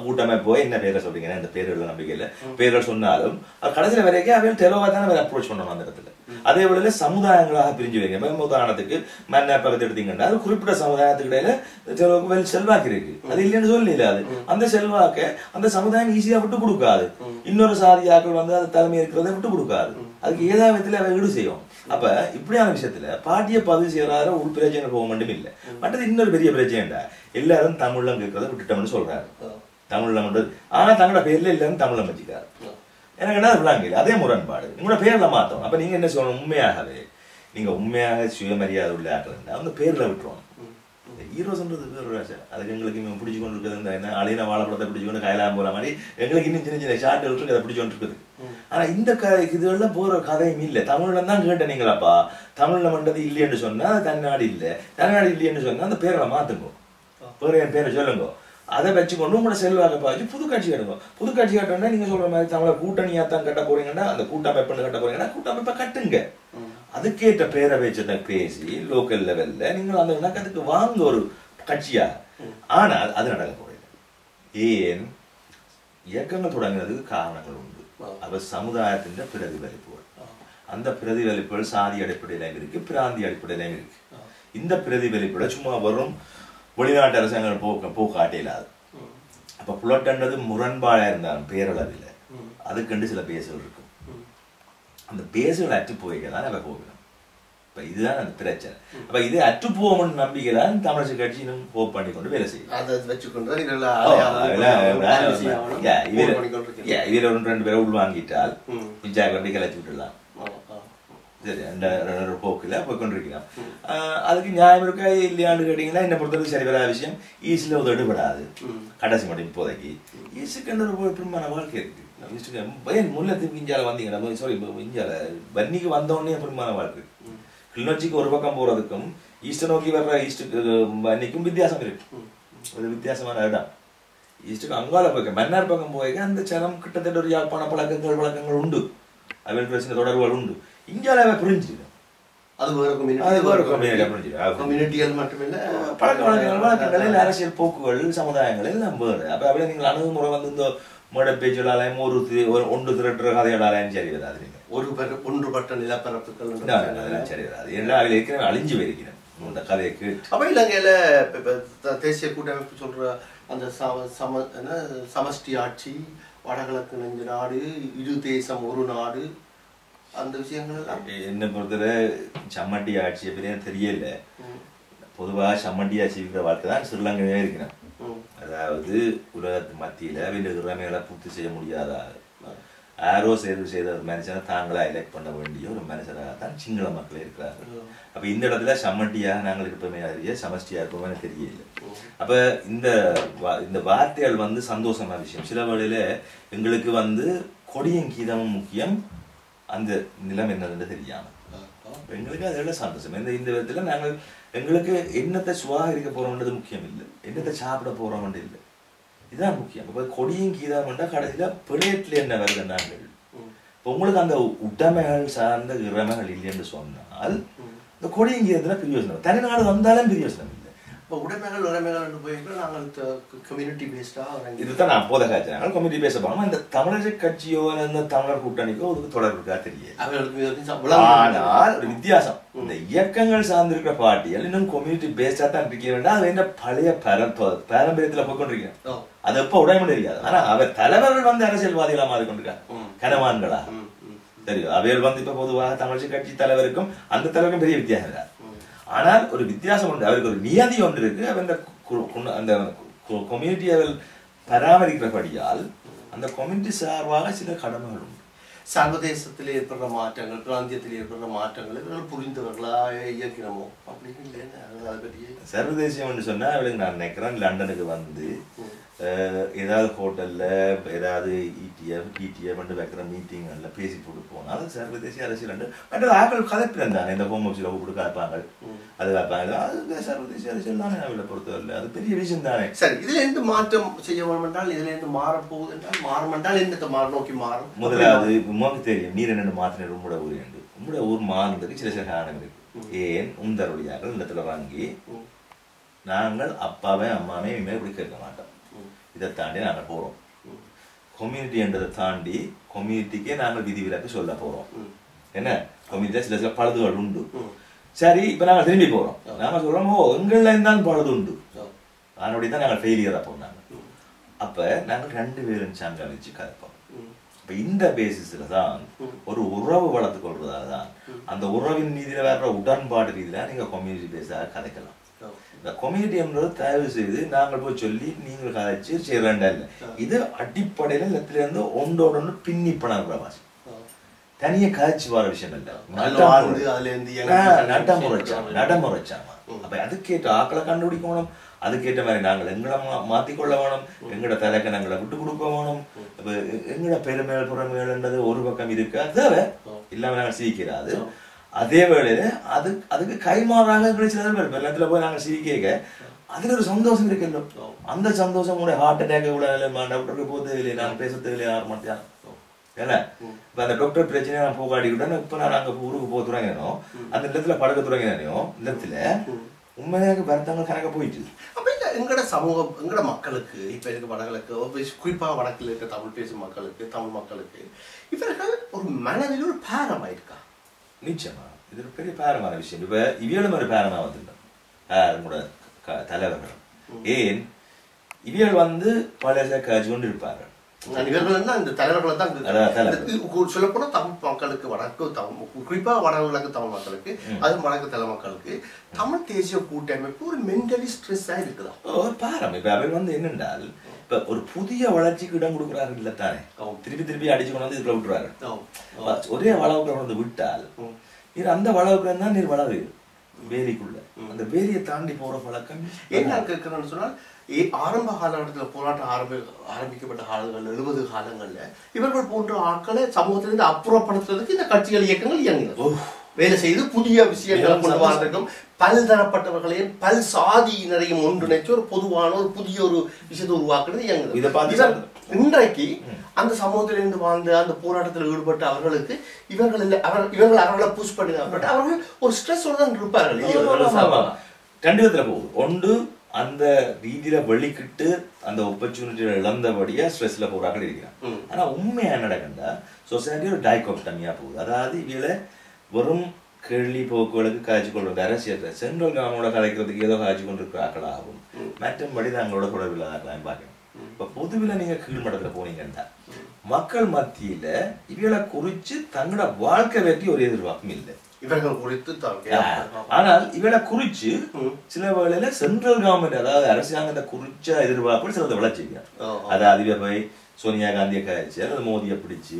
B: கூட்டமைப்போ என்ன பேரை சொல்றீங்க, இந்த பேர்கள் நம்பிக்கையில பேர்கள் சொன்னாலும் அவர் கடைசியில வரைக்கும் அவன் தெளிவா தானே அவர் அப்ரோச் பண்ணணும் அந்த இடத்துல. அதே வேளையில சமுதாயங்களாக பிரிஞ்சு வைங்க. உதாரணத்துக்கு மன்னர் பக்கத்து எடுத்தீங்கன்னா அது குறிப்பிட்ட சமுதாயத்துக்கு இடையில செல்வாக்கு இருக்கு, அது இல்லைன்னு சொல்லல. அது அந்த செல்வாக்க அந்த சமுதாயம் ஈஸியா விட்டு கொடுக்காது. இன்னொரு சாதியாக்கள் வந்து அது தலைமை இருக்கிறத விட்டு கொடுக்காது. அதுக்கு ஏதாவது விதத்துல அவ ஈடு செய்யும். அப்ப இப்படியான விஷயத்துல பாட்டிய பதிவு செய்யறாரு ஒரு பிரச்சனை போக மட்டும் இல்லை. மற்றது இன்னொரு பெரிய பிரச்சனைடா, எல்லாரும் தமிழ்ல கேட்கறத விட்டுட்டோம்னு சொல்றாரு. தமிழ்ல மட்டும் ஆனா தங்களோட பேர்ல எல்லாரும் தமிழ்ல வச்சுக்காரு. எனக்கு என்ன விளாங்க அதே முரண்பாடு. உங்களோட பேர்ல மாத்தோம். அப்ப நீங்க என்ன சொல்லணும், உண்மையாகவே நீங்க உண்மையாக சுயமரியாதை உள்ள ஆக்கலன்னா அவங்க பேர்ல விட்டுருவாங்க. ஹீரோஸ்ன்றது பேர் ராஜா, அதுக்கு எங்களுக்கு பிடிச்சு கொண்டு இருக்குது என்ன அழின வாழைப்பழத்தை பிடிச்சு கொண்டு கையெல்லாம் போற மாதிரி எங்களுக்கு இன்னும் சின்ன சின்ன ஷார்ட் இருக்கு, அதை பிடிச்சு கொண்டு இருக்குது. ஆனா இந்த இதுல போற கதையும் இல்லை. தமிழ்ல தான் கேட்டேன் நீங்களாப்பா, தமிழ்ல மண்டது இல்லைன்னு சொன்னா தன்னாடு இல்லை, தன்னாடு இல்லைன்னு சொன்னா அந்த பேரை மாத்துங்க, வேற என் பேரை சொல்லுங்க. அதை வச்சுக்கொண்டு உங்களோட செல்வாக்க பாச்சு புது கட்சி கட்டுங்க. புது கட்சி கட்டணும்னா நீங்க சொல்ற மாதிரி தமிழை கூட்டணியா தான் கட்ட போறீங்கன்னா அந்த கூட்டமைப்புன்னு கட்ட போறீங்கன்னா கூட்டமைப்பை கட்டுங்க. அதுக்கேற்ற பேரை வச்சதை பேசி லோக்கல் லெவல்ல நீங்கள் அந்த இணக்கத்துக்கு வாங்க ஒரு கட்சியா. ஆனால் அது நடக்க போறீங்க. ஏன் இயக்கங்கள் தொடங்கினதுக்கு காரணங்கள் உண்டு. அவ சமுதாயத்தின் பிரதிபலிப்புகள், அந்த பிரதிபலிப்புகள் சாதி அடிப்படையிலும் இருக்கு, பிராந்திய அடிப்படையிலும் இருக்கு. இந்த பிரதிபலிப்புகளை சும்மா வரும் வெளிநாட்டு அரசாங்கம் போக்காட்டிலாது. அப்ப புலட்டன்றது முரண்பாடா இருந்தாலும் பேரளவில் அதுக்கண்டு சில பேசுகள் இருக்கும். அந்த பேசுகள் அற்று போய்க்கதான் அவ போகணும். இதுதான் அந்த பிரச்சனை. அப்ப இது அற்று போவோம்னு நம்பிக்கையில தமிழரசு கட்சியும் ஹோப் பண்ணி கொண்டு வேலை செய்யும். இவர 2 பேரை உள்வாங்கிட்டால் விஜயகாந்தி கிளச்சி விட்டுடலாம். சரி, அந்த போக்குல போய் கொண்டிருக்கலாம். அதுக்கு நியாயம் இருக்கா இல்லையான்னு கேட்டீங்கன்னா என்ன பொறுத்தவரைக்கும் சரி வராத விஷயம். ஈஸ்ட்ல ஒரு எடுபடாது கடைசி மட்டும் இப்போதைக்கு. ஈஸ்டுக்கு ஒரு பெருமான வாழ்க்கை இருக்கு. முல்லைத்தீவுக்கு இஞ்சால வந்தீங்கன்னா சாரி இஞ்சால வன்னிக்கு வந்தோடனே பெருமான வாழ்க்கை. கிளிநொச்சிக்கு ஒரு பக்கம் போறதுக்கும் ஈஸ்ட் நோக்கி வர்ற ஈஸ்டுக்கு வன்னிக்கும் வித்தியாசம் இருக்கு. ஒரு வித்தியாசமான இடம். ஈஸ்டுக்கு அங்கால போய்க்க மன்னார் பக்கம் போய்க்க அந்த சனம் கிட்டத்தட்ட ஒரு யாழ்ப்பாண பழக்கங்கள் உண்டு. அவள் பிரச்சனை தொடர்புகள் உண்டு. இந்தியால புரிஞ்சுது. பழக்க வழக்கங்கள் அரசியல் போக்குகள் சமுதாயங்கள் எல்லாம் வேறு. அப்ப அப்படியே நீங்கள் அணுகுமுறை வந்து இந்த மேடை பேச்சுகளாலையும் ஒன்று திரட்டுற கதைகளாலையும் சரி வராது.
A: ஒன்றுபட்ட நிலப்பரப்புகள்
B: சரி வராது. எல்லா ஏற்கனவே அழிஞ்சு போயிருக்கிறேன் இந்த கதையை கேட்டு.
A: அப்ப இலங்கையில தேசிய கூட்டமைப்பு சொல்ற அந்த சமஷ்டி ஆட்சி, வடகிழக்கு நெஞ்சு நாடு, இரு தேசம் ஒரு நாடு, அந்த விஷயங்கள் எல்லாம்
B: என்ன பொறுத்தவரை சம்மட்டி ஆட்சியை பெரிய தெரியல. பொதுவாக சம்மட்டி ஆட்சி இருக்கிற வாழ்க்கை தான் ஸ்ரீலங்கையே இருக்கிறேன். அதாவது உலகத்து மத்தியில திறமைகளை பூர்த்தி செய்ய முடியாத யாரோ தேர்வு செய்த மனுஷனை தாங்களா எலெக்ட் பண்ண வேண்டிய ஒரு மனுஷனாக தான் சிங்கள மக்கள் இருக்கிறார்கள். அப்ப இந்த இடத்துல சம்மட்டியாக நாங்கள் இருப்போமே அறிய சமஷ்டியா இருப்போமே தெரியல. அப்ப இந்த வார்த்தைகள் வந்து சந்தோஷமான விஷயம். சில வேளையில எங்களுக்கு வந்து கொடியும் கீதமும் முக்கியம், அந்த நிலம் என்னதுன்னு தெரியாம எங்களுக்கு அதெல்லாம் சந்தோஷம். இந்த விதத்துல நாங்கள் எங்களுக்கு என்னத்தை சுவாகரிக்க போறோம்ன்றது முக்கியம் இல்லை, என்னத்தை சாப்பிட போறோம்ன்றது இல்லை, இதுதான் முக்கியம். இப்ப கொடியும் கீதம்ன்றா கடைசியில பிளேட்ல என்ன வருது நாங்கள். இப்ப உங்களுக்கு அந்த உடைமைகள் சார்ந்த இறமைகள் இல்லைன்னு சொன்னால் இந்த கொடியும் கீதத்துல பிரயோஜனம், தனிநாடு வந்தாலும் பிரயோஜனம் இல்லை.
A: இப்போ உடைமைகள் உடைமைகள் போயிட்டு நாங்கள் கம்யூனிட்டி பேஸ்டா
B: இதுதான் நான் போத காய்ச்சி நாங்கள் கம்யூனிட்டி பேச போனோம். இந்த தமிழக கட்சியோ இந்த தமிழர் கூட்டணிக்கோ அதுக்கு தொடர்பு இருக்கா தெரியல. ஆனால் ஒரு வித்தியாசம், இந்த இயக்கங்கள் சார்ந்திருக்கிற பார்ட்டிகள் இன்னும் கம்யூனிட்டி பேஸ்டா தான் இருக்க வேண்டாம். அது என்ன பழைய பாரம்பரியத்துல போய்கொண்டிருக்கேன். அது எப்ப உடைமை தெரியாது. ஆனா அவர் தலைவர்கள் வந்து அரசியல்வாதிகளா மாறிக்கொண்டிருக்காங்க, கனவான்களா தெரியும். அவைகள் வந்து இப்ப பொதுவாக தமிழக கட்சி தலைவருக்கும் அந்த தலைவருக்கும் பெரிய வித்தியாசம் இருக்காது. ஆனால் ஒரு வித்தியாசம் உண்டு, அவருக்கு ஒரு நியதி ஒன்று இருக்கு. அந்த கம்யூனிட்டி அவள் பராமரிக்கிறபடியால் அந்த கம்யூனிட்டி சார்பாக சில கடமைகள் உண்டு.
A: சர்வதேசத்தில் ஏற்படுற மாற்றங்கள், பிராந்தியத்தில் ஏற்படுற மாற்றங்கள் இவர்கள் புரிந்தவர்களா இயக்கிறமோ அப்படின்னு இல்லைன்னு அதை பற்றி
B: சர்வதேசியம் சொன்னா அவளுக்கு நான் நினைக்கிறேன் லண்டனுக்கு வந்து ஏதாவது ஹோட்டல்ல ஏதாவது இடிஎஃப் வைக்கிற மீட்டிங்கள்ல பேசி போட்டு போனால் அது சர்வதேசிய அரசியல் மற்ற ஆக்கள் கதைப்பிறன் தானே. இந்த ஹோம் ஆஃபீஸில் கூப்பிட்டு காப்பாங்க, அது காப்பாங்க, அது சர்வதேசிய அரசியல் தானே. அவளை பொறுத்தவரை அது பெரிய விஷயம் தானே.
A: சரி, இதுல இருந்து மாற்றம் செய்ய வேண்டும் என்றால் இதுல இருந்து மாறப்போகுது என்றால் மாறும் என்றால் என்னத்தை நோக்கி மாறும்.
B: முதலாவது உமாக்கு தெரியும் நீர் என்னென்ன மாற்றின உங்களோட ஊர் என்று. உங்களோட ஊர் மாறுறதுக்கு சில காரணம் இருக்கு. ஏன் உந்தருடையாக இந்த இடத்துல வாங்கி நாங்கள் அப்பாவே அம்மாவே இனிமேல் இப்படி கேட்க மாட்டோம். இதை தாண்டி நாங்கள் போறோம். கம்யூனிட்டி என்றதை தாண்டி கம்யூனிட்டிக்கே நாங்கள் விதிவிலக்கு சொல்ல போறோம். என்ன கம்யூனிட்டியில சில பழுதுகள் உண்டு. சரி, இப்ப நாங்கள் திரும்பி போறோம். நாங்க சொல்றோம் எங்கள்ல இருந்தாலும் பழுது உண்டு, அதனுடைய நாங்கள் ஃபெயிலியரா போனாங்க. அப்ப நாங்கள் 2 பேரும் சங்காளிச்சு கதைப்போம். இப்ப இந்த பேசிஸ்ல தான் ஒரு உறவு வளர்த்து கொள்வதாக தான் அந்த உறவின் மீதில வேற உடன்பாடு ரீதியில நீங்க கம்யூனிட்டி பேஸாக கதைக்கலாம். இந்த கம்யூனிட்டி என்றது தயவு செய்து நாங்கள் போய் சொல்லி நீங்கள் கதைச்சு செய்யறேன்டா இல்லை. இது அடிப்படையில இடத்துல இருந்து ஒன்றோட ஒன்று பின்னி பணம் வாசி தனிய காய்ச்சி வர விஷயம் இல்லை. நடைமுறைச்சாமா. அப்ப அதுக்கேற்ற ஆக்களை கண்டுபிடிக்கணும், அதுக்கேற்ற மாதிரி நாங்கள் எங்களை மாத்திக்கொள்ள வேணும், எங்களோட தலைக்க நாங்களை விட்டு கொடுக்க வேணும். எங்களோட பெருமைகள் புறமைகள்ன்றது ஒரு பக்கம் இருக்கு, அது இல்லாம நாங்கள் சிரிக்கிறாது. அதே வேளையில அதுக்கு கைமாறாக வெள்ளத்துல போய் நாங்கள் சிரிக்க அதுல ஒரு சந்தோஷம் இருக்குல்ல. அந்த சந்தோஷம் கூட ஹார்ட் அட்டாக் கூட டாக்டருக்கு போதவில்லை, நான் பேச தேவையில்லை 6 மணி நேரம் ஏன்னா இப்ப அந்த டாக்டர் பிரச்சனையை நான் போகாடிக்கிட்டேன். இப்ப நான் அங்க ஊருக்கு போக தொடங்கினோ அந்த இடத்துல பழக்க தொடங்கினோ இடத்துல உண்மையாக வருத்தங்கள் கணக்க போயிட்டு.
A: அப்ப இல்ல எங்கட சமூகம் எங்கட மக்களுக்கு இப்ப இருக்க வடகிழக்கு குறிப்பா வடக்கில் இருக்க தமிழ் பேசும் மக்களுக்கு தமிழ் மக்களுக்கு இவர்கள் ஒரு மனதில் ஒரு பாரமாயிருக்கா?
B: நிச்சயமா இது ஒரு பெரிய பாரமான விஷயம். இப்ப இவியலும் ஒரு பாரமா வந்துட்டோம் உங்களோட தலைவர்கள். ஏன் இவியல் வந்து பல காட்சி கொண்டு இருப்பார்கள்.
A: இவர்கள் அந்த தலைவர்களை தான் சொல்லப்போனால் தமிழ் மக்களுக்கு வடக்கு குறிப்பாக வடகிழக்கு தமிழ் மக்களுக்கு அது வடக்கு தலை மக்களுக்கு தமிழ் தேசிய கூட்டமைப்பு ஒரு மென்டலி ஸ்ட்ரெஸ்ஸாக இருக்குதான்.
B: பாரம் இப்போ அவர் வந்து என்னென்றால் இப்போ ஒரு புதிய வளர்ச்சிக்கு இடம் கொடுக்குறாரு இல்லை தானே, திருப்பி அடிச்சு கொண்டு வந்து இதுல விட்டுறாரு. ஒரே வளவுக்கு கொண்டு வந்து விட்டால் நீர் அந்த வளவுக்கு தான் நீர் வளவு வேலிக்குள்ள அந்த வேலியை தாண்டி போற பழக்கம்
A: என்ன கேட்கிறேன்னு சொன்னால் ஆரம்ப காலகட்டத்தில் போராட்டம் ஆரம்பிக்கப்பட்ட காலங்கள் 70 காலங்கள்ல இவர்கள் போன்ற ஆட்களை சமூகத்திலிருந்து அப்புறப்படுத்துறதுக்கு இந்த கட்சிகள் இயக்கங்கள் இயங்கின வேலை செய்து புதிய விஷயங்களை கொண்டு வாழ்ந்திருக்கும். பல்தரப்பட்டவர்களையும் பல் சாதியினரையும் ஒன்றிணைச்சு ஒரு பொதுவான ஒரு புதிய ஒரு விஷயத்தை உருவாக்குறது இயங்குது. இன்றைக்கு அந்த சமூகத்திலிருந்து வாழ்ந்த அந்த போராட்டத்தில் ஈடுபட்ட அவர்களுக்கு இவர்கள் அவர்களை புஷ் பண்ணப்பட்ட அவர்கள் ஒரு ஸ்ட்ரெஸ்ஸோட தான் இருப்பார்கள்.
B: ரெண்டு விதத்துல போகுது. ஒன்று அந்த ரீதியில வெளிக்கிட்டு அந்த ஆப்பர்ச்சுனிட்டியை இழந்தபடியா ஸ்ட்ரெஸ்ல போறாங்க இருக்கிறாங்க. ஆனா உண்மையா என்ன நடக்குண்டா சொசைட்டி ஒரு டைகோப்டமியா போகுது. அதாவது இவளை வெறும் கேள்வி போக்குகளுக்கு காய்ச்சி கொண்டு அரசியல் சென்ட்ரல் கவர்மெண்டோட கலைக்கிறதுக்கு ஏதோ காய்ச்சி கொண்டு இருக்கிறார்களாகும். மற்றபடி தங்களோட தொடர்பில்லாதான் பார்க்கணும். இப்ப பொதுவில் நீங்க கீழ்மட்டத்துல போனீங்கன்னா மக்கள் மத்தியில இவளை குறிச்சு தங்களோட வாழ்க்கை வெற்றி ஒரு எதிர்பார்ப்பும் இல்லை
A: இவர்கள் குறித்து.
B: ஆனால் இவளை குறிச்சு சில வேளையில சென்ட்ரல் கவர்மெண்ட் அதாவது அரசாங்கத்தை குறிச்ச எதிர்பார்ப்பு சிலதை வளர்ச்சிக்கிறார். அதாவது இவ போய் சோனியா காந்தியை காய்ச்சி அல்லது மோதியை பிடிச்சு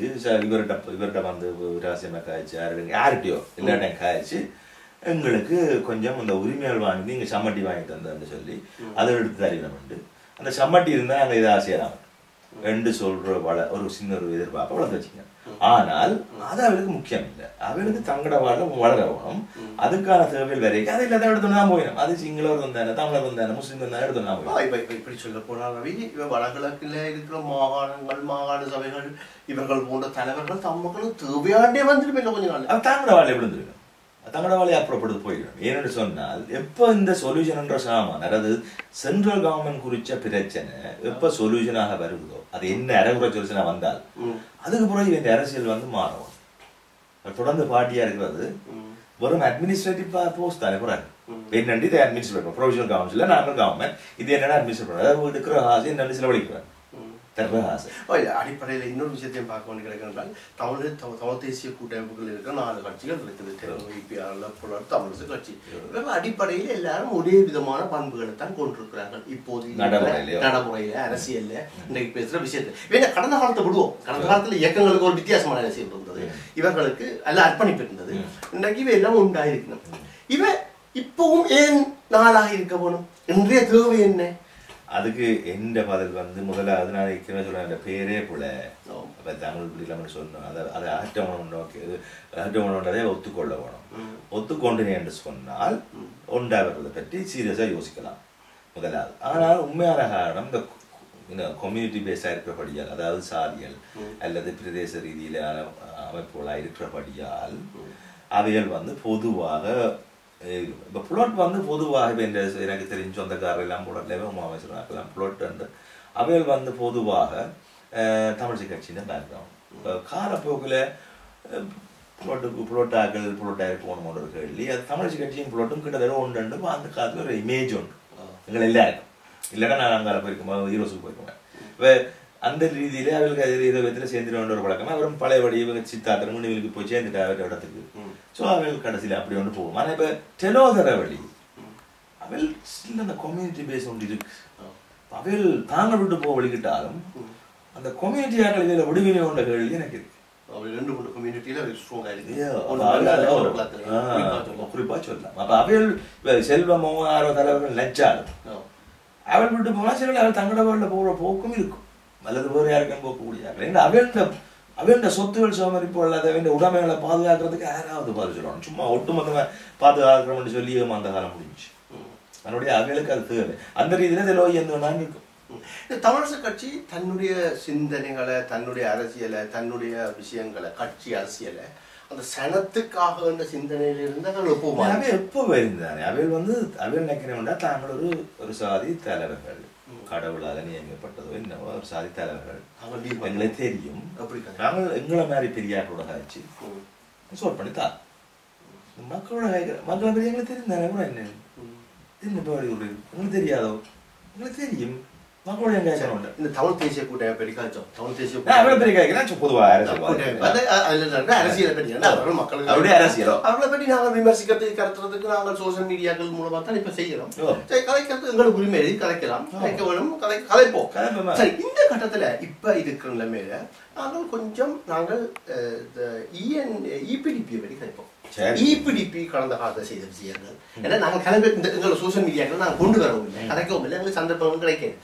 B: இவர்கிட்ட வந்து ராசியமா காய்ச்சி யார்கிட்டயோ எல்லாட்டையும் காய்ச்சி எங்களுக்கு கொஞ்சம் அந்த உரிமையால் வாங்கி இங்க சம்மட்டி வாங்கி தந்தன்னு சொல்லி அதை எடுத்து தரணும். அந்த சம்மட்டி இருந்தா அங்க இதை ஆசையலாம் ரெண்டு சொல்ற ஒரு சின்ன ஒரு எதிர்பார்ப்பை வளர்த்து வச்சுங்க. ஆனால் அது அவளுக்கு முக்கியம் இல்லை. அவளுக்கு தங்கட வளரணும். அதுக்கான தேவைகள் வரைக்கும் அதை இல்லாத எடுத்துனா போயிடும். அது சிங்களவர் வந்தானே தமிழர் வந்தானே முஸ்லீம் வந்தானே எடுத்துனா போயிடும்.
A: இப்படி சொல்ல போனா ரவி வடகிழக்குல இருக்கிற மாகாணங்கள் மாகாண சபைகள் இவர்கள் போன்ற தலைவர்கள் தமக்களுக்கு தேவையாண்டே வந்துருமே கொஞ்சம் நாள்
B: அது தங்கட வாழை விழுந்துருக்கும். தங்கட வாழை அப்புறப்படுத்து போயிடும். ஏன்னு சொன்னால் எப்போ இந்த சொல்யூஷன் என்ற சாமான் அதாவது சென்ட்ரல் கவர்மெண்ட் குறிச்ச பிரச்சனை எப்ப சொல்யூஷனாக வருவதோ அது என்ன அரைகுறை சொல்யூஷனா வந்தால் அதுக்கு பிறகு இந்த அரசியல் வந்து மாறும். தொடர்ந்து பார்ட்டியா இருக்கிறது வெறும் அட்மினிஸ்ட்ரேட்டிவ் போஸ்ட் தானே போறாங்க. என்னண்டு இதை அட்மினிஸ்ட்ரேட் ப்ரொவிஷனல் கவுன்சில் நாங்கள் கவர்மெண்ட் இது என்னென்ன அட்மினிஸ்ட்ரேட் அதாவது இருக்கிற ஆசை என்னென்னு செலவழிக்கிறாங்க.
A: அடிப்படையில் இன்னொரு விஷயத்தையும் பார்க்க வேண்டிய கிடைக்கிறால் தமிழ் தேசிய கூட்டமைப்புகள் இருக்கிற 4 கட்சிகள் இருக்குது. தமிழரசு கட்சி இவர்கள் அடிப்படையில் எல்லாரும் ஒரே விதமான பண்புகளை தான் கொண்டிருக்கிறார்கள். இப்போது நடைமுறையில அரசியல்ல இன்றைக்கு பேசுற விஷயத்துல வேணா கடந்த காலத்தை விடுவோம். கடந்த காலத்துல இயக்கங்களுக்கு ஒரு வித்தியாசமான அரசியல் இருந்தது. இவர்களுக்கு எல்லாம் அர்ப்பணிப்பு இருந்தது. இன்றைக்கு இவை எல்லாம் உண்டாயிருக்கணும். இவ இப்பவும் ஏன் நாளாக இருக்க போகணும்? இன்றைய தேவை என்ன?
B: அதுக்கு எந்த பதில் வந்து முதலாவது நான் சொல்றேன் அந்த பேரே போல அப்ப தமிழ் பிடிக்கலாம்னு சொன்னோம். அதை அகற்றவனோன்றதை ஒத்துக்கொள்ள வேணும். ஒத்துக்கொண்டு என்று சொன்னால் உண்டாகிறத பற்றி சீரியஸா யோசிக்கலாம் முதலாவது. ஆனால் உண்மையான காரணம் இந்த கம்யூனிட்டி பேஸா இருக்கிறபடியால் அதாவது சாதிகள் அல்லது பிரதேச ரீதியிலான அமைப்புகளாக இருக்கிறபடியால் அவைகள் வந்து பொதுவாக இப்போ புளோட் வந்து பொதுவாக எனக்கு தெரிஞ்ச சொந்தக்காரர் எல்லாம் புளோட்லேயே உமாமேஸ்வரன் புளோட் வந்து அவைகள் வந்து பொதுவாக தமிழ்ச்சி கட்சியின் பேக்ரவுண்ட். இப்போ காலப்போக்கில் புளோட்டாக போகணும்னு ஒரு கேள்வி அது தமிழ்ச்சி கட்சியும் புளோட்டும் கிட்டத்தட்ட ஒன்று அந்த காலத்தில் ஒரு இமேஜ் உண்டு எங்களை எல்லாருக்கும். இல்லைன்னா நான் அங்கே போயிருக்கோம் ஹீரோஸுக்கு போயிருக்கேன். இப்போ அந்த ரீதியிலே அவர்களுக்கு இதை விதத்தில் சேர்ந்துட ஒரு பழக்கமா அவரும் பழையபடி இவங்க சித்தாத்திரம் இவங்களுக்கு போய் சேர்ந்துட்டு அவருடைய இடத்துக்கு. ஸோ அவள் கடைசியில் அப்படி ஒன்று போகும். ஆனால் இப்போ டெலோதர வழி அவள் ஸ்டில் அந்த கம்யூனிட்டி பேஸ் ஒன்று இருக்கு. அவள் தாங்கள் விட்டு போக வழிகிட்டாலும் அந்த கம்யூனிட்டி ஆக்கள் இதில் விடுவினை கொண்ட கேள்வி எனக்கு இருக்கு. குறிப்பா சொல்லலாம். அப்ப அவள் செல்வமோ ஆரோ தலைவர்கள் நச்சாலும் அவள் விட்டு போனா சரி அவள் தங்களோட போற போக்கும் இருக்கும் அல்லது வேறு யாருக்கும் போகக்கூடியார்கள். ஏன்னா அவன் சொத்துகள் சோமரிப்பு அல்லது அவன் உடைமைகளை பாதுகாக்கிறதுக்கு யாராவது பாதுகாக்கணும். சும்மா ஒட்டுமொத்தமா பாதுகாக்கிறோம்னு சொல்லி அந்த காலம் முடிஞ்சு அதனுடைய அவளுக்கு அது தேவை. அந்த ரீதியில இதில் எந்த வேணாலும் இருக்கும்.
A: தமிழரசு கட்சி தன்னுடைய சிந்தனைகளை தன்னுடைய அரசியலை தன்னுடைய விஷயங்களை கட்சி அரசியலை அந்த சனத்துக்காக என்ற சிந்தனையிலிருந்து அவள்
B: எப்போ இருந்தானே அவள் வந்து அவள் நினைக்கிறேன்டா தாங்கள் ஒரு சாதி தலைவர்கள் கடவுளாக நியமிக்கப்பட்டதோ என்னவோ ஒரு சாதி தலைவர்கள் எங்களை தெரியும். நாங்கள் எங்களை மாதிரி பெரியார்களோட காய்ச்சி சோட் பண்ணி தான் மக்களோட மக்களை பெரிய எங்களுக்கு தெரியும் தானே கூட என்ன எங்களுக்கு தெரியாதோ எங்களுக்கு தெரியும் மக்களுடைய கேட்கணும்
A: இந்த தமிழ் தேசிய கூட்டமைப்பை பற்றி காய்ச்சோம். தமிழ் தேசிய
B: அவளை பற்றி கேட்கிறேன் பொதுவாக
A: அரசியலை பற்றி அவர்கள் மக்கள்
B: அவருடைய அரசியலோ
A: அவர்களை பற்றி நாங்கள் விமர்சிக்கிறதுக்கு கருத்துறதுக்கு நாங்கள் சோசியல் மீடியாக்கள் மூலமா தான் இப்ப செய்கிறோம். கலைக்கிறது எங்களுக்கு உரிமை கலைக்கலாம், கலைக்க வேணும், கலைப்போம். சரி, இந்த கட்டத்துல இப்ப இருக்கிற நிலைமையில நாங்கள் கொஞ்சம் இபிடிபியை பற்றி கலைப்போம். இபிடிபி கடந்த காலத்தை செய்த விஷயங்கள் ஏன்னா நாங்கள் கிளம்பி எங்களோட சோசியல் மீடியாக்களை நாங்கள் கொண்டு வரவும் இல்லை, கலைக்கவும் இல்லை, எங்களுக்கு சந்தர்ப்பங்கள் கிடைக்காது.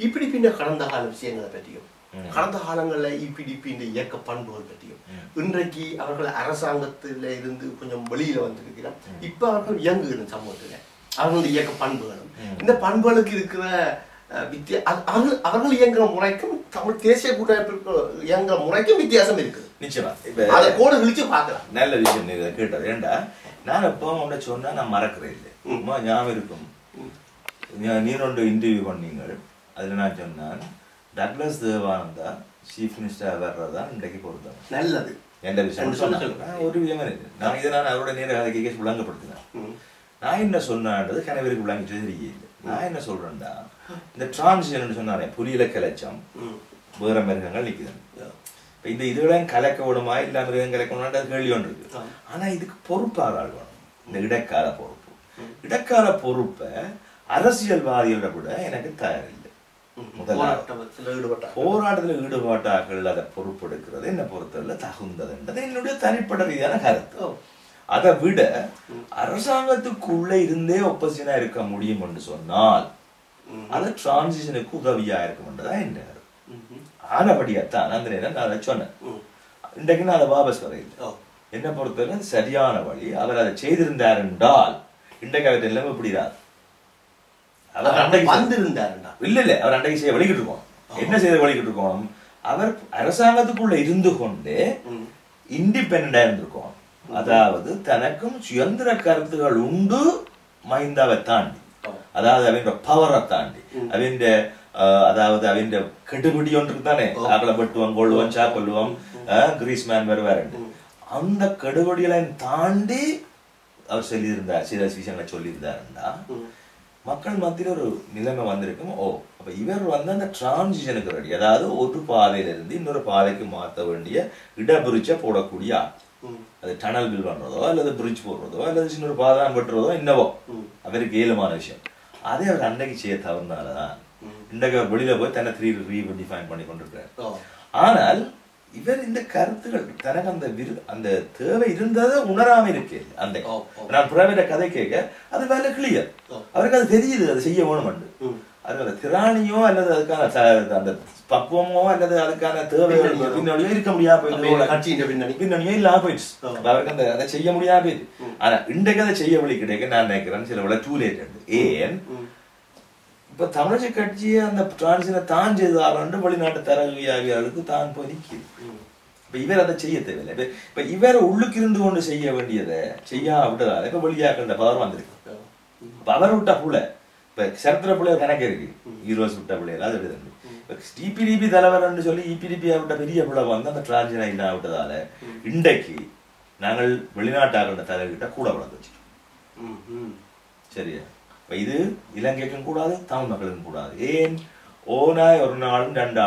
A: இபிடிபின்ற கடந்த கால விஷயங்களை பற்றியும் கடந்த காலங்களில் இபிடிபின்ற இயக்க பண்புகள் பற்றியும் இன்றைக்கு அவர்கள் அரசாங்கத்தில் இருந்து கொஞ்சம் வெளியில வந்திருக்கிறார். இப்ப அவர்கள் இயங்குகிற சமூகத்தில் அவர்களுடைய இயக்க பண்புகளும் இந்த பண்புகளுக்கு இருக்கிற அவர்கள் இயங்குற முறைக்கும் தமிழ் தேசிய கூட்டமைப்பு இயங்குற முறைக்கும் வித்தியாசம் இருக்குது.
B: நிச்சயமா
A: அதை கோடு கிழிச்சு பார்க்கலாம்.
B: நல்ல விஷயம் நீங்க கேட்டது. ஏண்டா நான் எப்போ உங்களை சொன்னா நான் மறக்கிறேன் இல்லை, ஞாபகம் இருக்கும். நீரொண்டு இன்டர்வியூ பண்ணீங்க, அதுல நான் சொன்னேன் டக்ளஸ் தேவானந்தா சீஃப் மினிஸ்டர் வர்றதான் இன்றைக்கு பொறுத்தவன்
A: நல்லது
B: எந்த விஷயம் சொன்னேன். ஒரு விஷயமே இல்லை, நான் இதை நான் அவரோட நேர கேட்க விளங்கப்படுத்தினேன். நான் என்ன சொன்னான்றது கணவருக்கு விளங்கிட்டு தெரியல. நான் என்ன சொல்றேன்டா, இந்த டிரான்சிஷன் சொன்னானே புலியில கலைச்சம் வேற மிருகங்கள் நிக்குது. இப்ப இந்த இதுகளையும் கலக்க விடுமா இல்ல மிருகம் கலக்கணும்ன்ற கேள்வி ஒன்று இருக்கு. ஆனா இதுக்கு பொறுப்பாக வேணும். இந்த இடைக்கால பொறுப்பு, இடைக்கால பொறுப்பை அரசியல்வாதிகளை விட எனக்கு தயாரில்லை. போராட்டத்தில் ஈடுபாட்டாக்கள் அதை பொறுப்பெடுக்கிறது என்ன பொறுத்தவரை தகுந்ததுன்றது என்னுடைய தனிப்பட்ட ரீதியான கருத்து. அதை விட அரசாங்கத்துக்குள்ள இருந்தே ஒப்போசிஷனா இருக்க முடியும் என்று சொன்னால் அது டிரான்சிஷனுக்கு உதவியா இருக்கும்ன்றதான் என்ன ஆனபடியாத்தான் அந்த நேரம் நான் அதை சொன்னேன். இன்றைக்கு நான் அதை வாபஸ் வரையில் என்ன பொறுத்தவரை சரியான வழி. அவர் அதை செய்திருந்தார் என்றால் இன்றைக்கு அவர் எல்லாமே இப்படிதான் அவர் அன்றைக்கு வந்திருந்தார் இல்ல இல்ல அவர் அன்றைக்கு செய்ய வழிகிட்டு இருக்கோம். என்ன செய்த வழிகிட்டு இருக்கோம், அவர் அரசாங்கத்துக்குள்ள இருந்து கொண்டே இண்டிபெண்டா இருந்திருக்கோம். அதாவது தனக்கும் சுதந்திர கருத்துகள் உண்டு மஹிந்தாவை தாண்டி, அதாவது அவன் பவரை தாண்டி அவன் அதாவது அவன் கெடுபிடி ஒன்று தானே அகல வெட்டுவான் கொள்ளுவான் சா கொள்ளுவான் கிரீஸ்மேன் வருவார். அந்த கெடுபடிகளை தாண்டி அவர் சொல்லியிருந்தார், சில விஷயங்களை சொல்லியிருந்தாருன்னா மக்கள் மத்தியில் ஒரு நிலைமை வந்திருக்கும். அப்ப இவர் அந்த டிரான்சிஷனுக்கு ரெடி, அதாவது ஒரு பாதையில இருந்து இன்னொரு பாதைக்கு மாற்ற வேண்டிய இடபிரிச்ச போடக்கூடிய அது டனல் பில் பண்றதோ அல்லது பிரிட்ஜ் போடுறதோ அல்லது சின்ன பாதான் வெட்டுறதோ என்னவோ அவருக்கு ஏழுமான விஷயம். அதை அவர் அன்னைக்கு செய்ய தவறுனாலதான் இன்றைக்கு அவர் வெளியில போய் தன்னை ரீடிஃபைன் பண்ணி கொண்டிருக்கிறார். ஆனால் இவர் இந்த கருத்துகள் தனக்கு அந்த தேவை இருந்ததை உணராம இருக்கு. அந்த நான் பிறவிட கதை கேட்க அது வேலை கிளியர், அவருக்கு அது தெரியுது அது செய்ய வேணும்னு. அது அந்த திராணியோ அல்லது அதுக்கான அந்த பக்குவமோ அல்லது அதுக்கான தேவைகள் பின்னணியோ இருக்க முடியாது, பின்னணியோ இல்லாம போயிடுச்சு. அவருக்கு அந்த அதை செய்ய முடியாது போயிடுச்சு. ஆனா இன்றைக்கு அதை செய்ய வழி கிடைக்க நான் நினைக்கிறேன் சில விட டூ லேட். ஏன் இப்ப தமிழக கட்சியை அந்த டிரான்சிஷனை தான் செய்தாரு வெளிநாட்டு தரவியாளர்களுக்கு தான் போய் நிற்கிது. இப்ப இவர் அதை செய்ய தேவையில்லை. இப்ப இவர் உள்ளுக்கு இருந்து கொண்டு செய்ய வேண்டியதை செய்யா விட்டதால இப்ப வெளியாக்கின்ற பவர் வந்திருக்கு. இப்ப அவர் விட்ட புள்ள இப்ப சரித்திர பிள்ளைய கணக்கு இருக்கு, ஈரோஸ் விட்ட பிள்ளைகள் அது விடுது. இப்ப டிபிடிபி தலைவர் சொல்லி இபிடிபி விட்ட பெரிய பிள்ளை வந்து அந்த டிரான்சிஷனை இல்லா விட்டதால இன்றைக்கு நாங்கள் வெளிநாட்டாளர்கிட்ட தலைவர்கிட்ட கூட வளர்ந்து வச்சிட்டோம். சரியா? இது இலங்கைக்கும் கூடாது, தமிழ் மக்களுக்கும் கூடாது. ஏன் ஓனாய் ஒரு நாளும் 2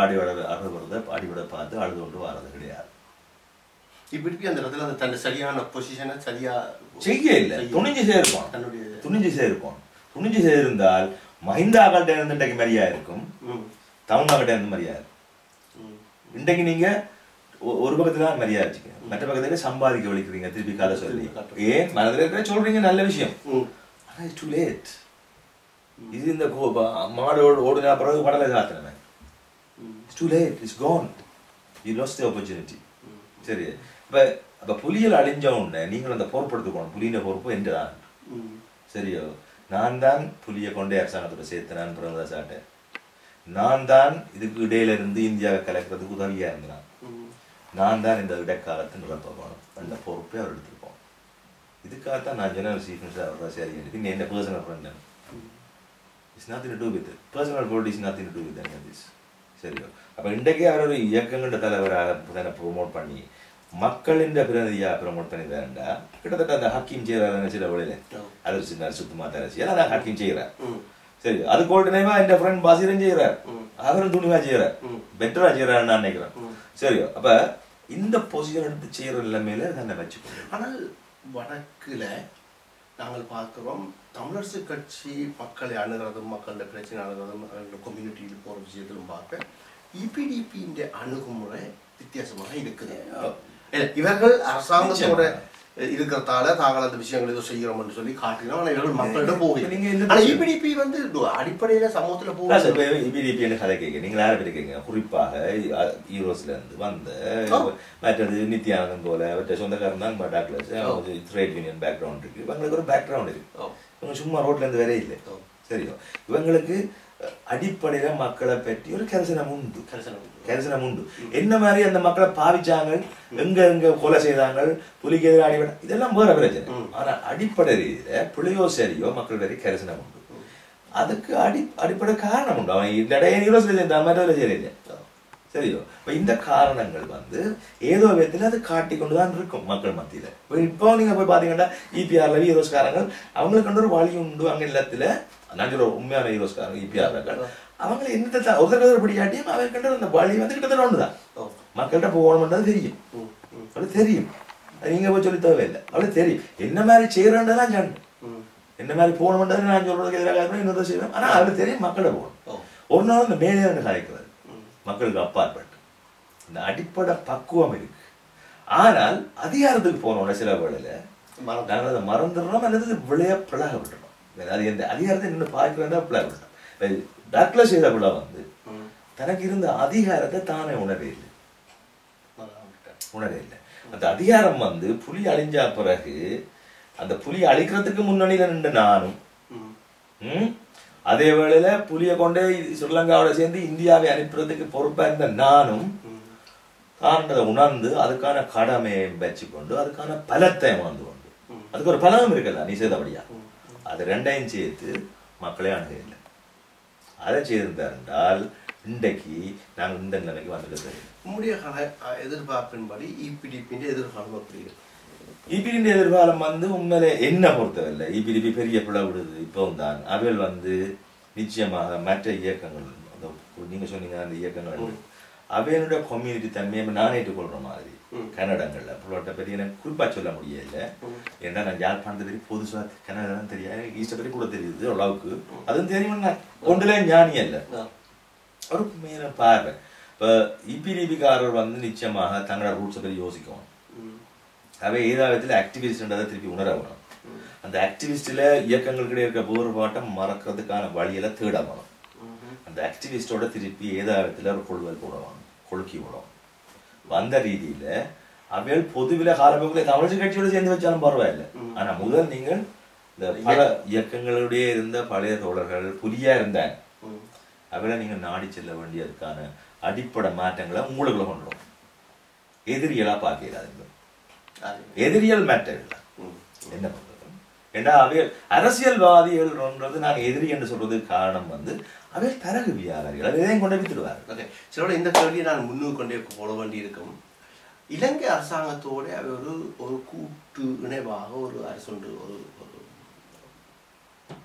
B: அடிவிட பார்த்து அழுது கொண்டு வர்றது கிடையாது.
A: இப்படி அந்த இடத்துல அந்த தன் சரியான பொசிஷனை சரியா
B: செய்ய இல்லை, துணிஞ்சு சேர்ப்போம். துணிஞ்சு செய்திருந்தால் மஹிந்தாக்கிட்ட இருந்து இன்றைக்கு மரியா இருக்கும், தமிழ் மக்கள்கிட்ட இருந்து மரியா இருக்கும். இன்றைக்கு நீங்க ஒரு பக்கத்துல மரியா வச்சுக்க, மற்ற பக்கத்துல சம்பாதிக்க வலிக்கிறீங்க திருப்பி கதை சொல்லி. ஏன் மனதில் இருக்கிற சொல்றீங்க நல்ல விஷயம், ஆனா இட்ஸ் டூ லேட். இது இந்த மாடு ஓடுனா பிறகு கடலை சாத்தினமே, it's too late, it's gone, you lost the opportunity. சரி, அப்ப புலிகள் அழிஞ்ச உடனே நீங்கள் அந்த பொறுப்படுத்திக்கணும். புலியின் பொறுப்பு என்றுதான். சரியோ? நான் தான் புலியை கொண்டே அரசாங்கத்தோட சேர்த்தனான் பிரதம சாட்டை. நான் தான் இதுக்கு இடையில இருந்து இந்தியாவை கலக்கிறதுக்கு உதவியா இருந்தான். நான் தான் இந்த இடைக்காலத்தை நிரப்பணும் அந்த பொறுப்பை அவர் எடுத்துருப்போம். இதுக்காகத்தான் நான் ஜெனரல் சீஃப் மினிஸ்டர் அவரோட சரி பின் என்ன personal friend. It's nothing to do with personal politics, nothing to do with any this. சரியோ? அப்ப இன்றைக்கே அவர் ஒரு இயக்கங்கள்ட தலைவராக ப்ரொமோட் பண்ணி மக்களின் பிரதிநிதியா ப்ரொமோட் பண்ணி வேண்டா. கிட்டத்தட்ட அந்த ஹக்கீம் செய்யறாரு சில வழியில அது சுத்தமா தரசி, அதான் ஹக்கீம் செய்யறார். சரி, அது கோல்டனேவா என் ஃப்ரெண்ட் பாசிரன் செய்யறார். அவரும் துணிவா செய்யறார், பெட்டரா செய்யறாருன்னு நான் நினைக்கிறேன். சரியோ, அப்ப இந்த பொசிஷன் எடுத்து செய்யற நிலைமையில தன்னை வச்சுக்கணும்.
A: ஆனால் வடக்குல நாங்கள் பார்க்கிறோம் தமிழரசு கட்சி மக்களை அணுகிறதும் மக்களோட பிரச்சனை அணுகிறதும் கம்யூனிட்டியில் போற விஷயத்திலும் பார்க்க இபிடிபியின் அணுகுமுறை வித்தியாசமாக இருக்குது. இவர்கள் அரசாங்கத்தோட இருக்கிறதால தாங்கள் அந்த விஷயங்கள் ஏதோ செய்யறோம்னு சொல்லி காட்டினோம். ஆனால் இவர்கள் மக்களிடம் போகிறீங்க. இபிடிபி வந்து அடிப்படையில சமூகத்துல போகுது.
B: இபிடிபி கதை கேட்க நீங்க யாரை இருக்கீங்க, குறிப்பாக ஈரோஸ்ல இருந்து வந்த மற்றது நித்யானந்தம் போல அவற்றை சொந்தக்காரன் தான் டாக்டர்ஸ், ட்ரேட் யூனியன் பேக்ரவுண்ட் இருக்கு, இவங்களுக்கு ஒரு பேக்ரவுண்ட் இருக்கு. இவங்க சும்மா ரோட்ல இருந்து வேற இல்லை. சரியோ, இவங்களுக்கு அடிப்படையில மக்களை பற்றி ஒரு கரிசனம் உண்டு. என்ன மாதிரி அந்த மக்களை பாவிச்சாங்க, எங்க கொலை செய்தாங்க, புலிக்கு எதிராக அடிபட, இதெல்லாம் வேற பிரச்சனை. ஆனா அடிப்படை ரீதியில புலியோ சரியோ மக்கள் வரை கரிசனம் உண்டு. அதுக்கு அடிப்படை காரணம் உண்டு. அவன் இந்த இடையில இந்த மாதிரி செய்யல. சரியோ, இப்ப இந்த காரணங்கள் வந்து ஏதோ விதத்துல அது காட்டிக்கொண்டுதான் இருக்கும் மக்கள் மத்தியில. இப்போ நீங்க போய் பாத்தீங்கன்னா இபிஆர்ல ஹீரோஸ்காரங்கள் அவங்களுக்கு கொண்டு ஒரு வழி உண்டு. அங்க இல்லத்துல நான் சொல்ற உண்மையான ஹீரோஸ்காரங்க இபிஆர்கள் அவங்களை என்னத்தை ஒருத்தர் பிடிக்காட்டியும் அவங்க கண்ட அந்த வழி வந்து கிட்டத்தட்ட ஒண்ணுதான். மக்கள்கிட்ட போகணும்ன்றது தெரியும், அவளுக்கு தெரியும். நீங்க போய் சொல்லி தேவையில்லை, அவளுக்கு தெரியும் என்ன மாதிரி செய்யறேன்றதான் சொன்னேன். என்ன மாதிரி போகணும்ன்றது நான் சொல்றதுக்கு எதிராக இன்னொரு செய்வேன். ஆனா அவளுக்கு தெரியும் மக்கள்கிட்ட போகணும். ஒரு நாள் இந்த மேலே கலைக்கிறது மக்களுக்கு அப்பாற்பட்டு இந்த அடிப்படை பக்குவம் இருக்கு. ஆனால் அதிகாரத்துக்கு போனோட சில வேளையில நாங்கள் அதை மறந்துடுறோம் அல்லது விளைய பிழக விட்டுறோம். அது எந்த அதிகாரத்தை நின்று பார்க்கிறதா பிழக விட்டுறோம். டாக்டர் செய்த பிள்ளை வந்து தனக்கு இருந்த அதிகாரத்தை தானே உணரவே இல்லை. அந்த அதிகாரம் வந்து புலி அழிஞ்சா பிறகு அந்த புலி அழிக்கிறதுக்கு முன்னணியில நின்று நானும், அதே வேளையில புலியை கொண்டே ஸ்ரீலங்காவோட சேர்ந்து இந்தியாவை அனுப்புறதுக்கு பொறுப்பா இருந்த நானும் காரணத்தை உணர்ந்து அதுக்கான கடமையை வச்சுக்கொண்டு அதுக்கான பலத்தை உணர்ந்து கொண்டு அதுக்கு ஒரு பலம் இருக்குல்ல நீ செய்தபடியா அது ரெண்டையும் சேர்த்து மக்களே அணுகவில்லை. அதை செய்திருந்தார் என்றால் இன்றைக்கு நாங்கள் இந்த நிலைமைக்கு வந்துட்டு
A: உங்களுடைய எதிர்பார்ப்பின்படி இபிடிபியின் எதிர்காலம் அப்படி இருக்கு.
B: இபிடிபியின் எதிர்காலம் வந்து உண்மையிலே என்ன பொறுத்தவரை இபிடிபி பெரிய பிழை விடுது. இப்பவும் தான் அவைகள் வந்து நிச்சயமாக மற்ற இயக்கங்கள் நீங்க சொன்னீங்க அந்த இயக்கங்கள் அவையனுடைய கம்யூனிட்டி தன்மையை நான் ஏற்றுக்கொள்ற மாதிரி கன்னடங்கள்ல புள்ளோட்ட பற்றி எனக்கு குறிப்பா சொல்ல முடியல. ஏன்னா நான் யாழ்ப்பாணத்தை பற்றி பொதுசா கன்னடா தான் தெரியாது, ஈஸ்ட பற்றி கூட தெரியுது அளவுக்கு. அதுவும் தெரியும் ஒன்றுல ஞானி அல்ல ஒரு மேல பார்வை. இப்ப இபிடிபிக்காரர் வந்து நிச்சயமாக தங்களோட ரூட்ஸை பற்றி யோசிக்கணும். அவை ஏதாவது ஆக்டிவிஸ்ட்ன்றதை திருப்பி உணர வேணும். அந்த ஆக்டிவிஸ்ட்ல இயக்கங்களுக்கு இருக்க வேறுபாட்டம் மறக்கிறதுக்கான வழியில தேடணும். அந்த ஆக்டிவிஸ்டோட திருப்பி ஏதாவது ஒரு கொள்வல் போடுவாங்க, கொழுக்கி விடுவோம். வந்த ரீதியில அவைகள் பொதுவில காலப்போக்கில தமிழக கட்சியோட சேர்ந்து வச்சாலும் பரவாயில்லை. ஆனா முதல் நீங்கள் இந்த பல இயக்கங்களுடைய இருந்த பழைய தோழர்கள் புலியா இருந்தாங்க அவைகளை நீங்க நாடி செல்ல வேண்டியதுக்கான அடிப்படை மாற்றங்களை உங்களுக்குள்ள கொண்டுடும். எதிரிகளா பார்க்கிறாங்க, எதிரியல் மேட்டர் இல்லை என்ன பண்றது. ஏன்னா அவைகள் அரசியல்வாதிகள்ன்றது நான் எதிரி என்று சொல்றதுக்கு காரணம் வந்து அவைகள் தரகு வியாபாரிகள் அதையும் கொண்டு வித்துடுவார்.
A: சிலோட இந்த கேள்வியை நான் முன்னுக்கு கொண்டே போட வேண்டி இருக்கும். இலங்கை அரசாங்கத்தோட அவை ஒரு கூட்டு இணைவாக ஒரு அரசு ஒரு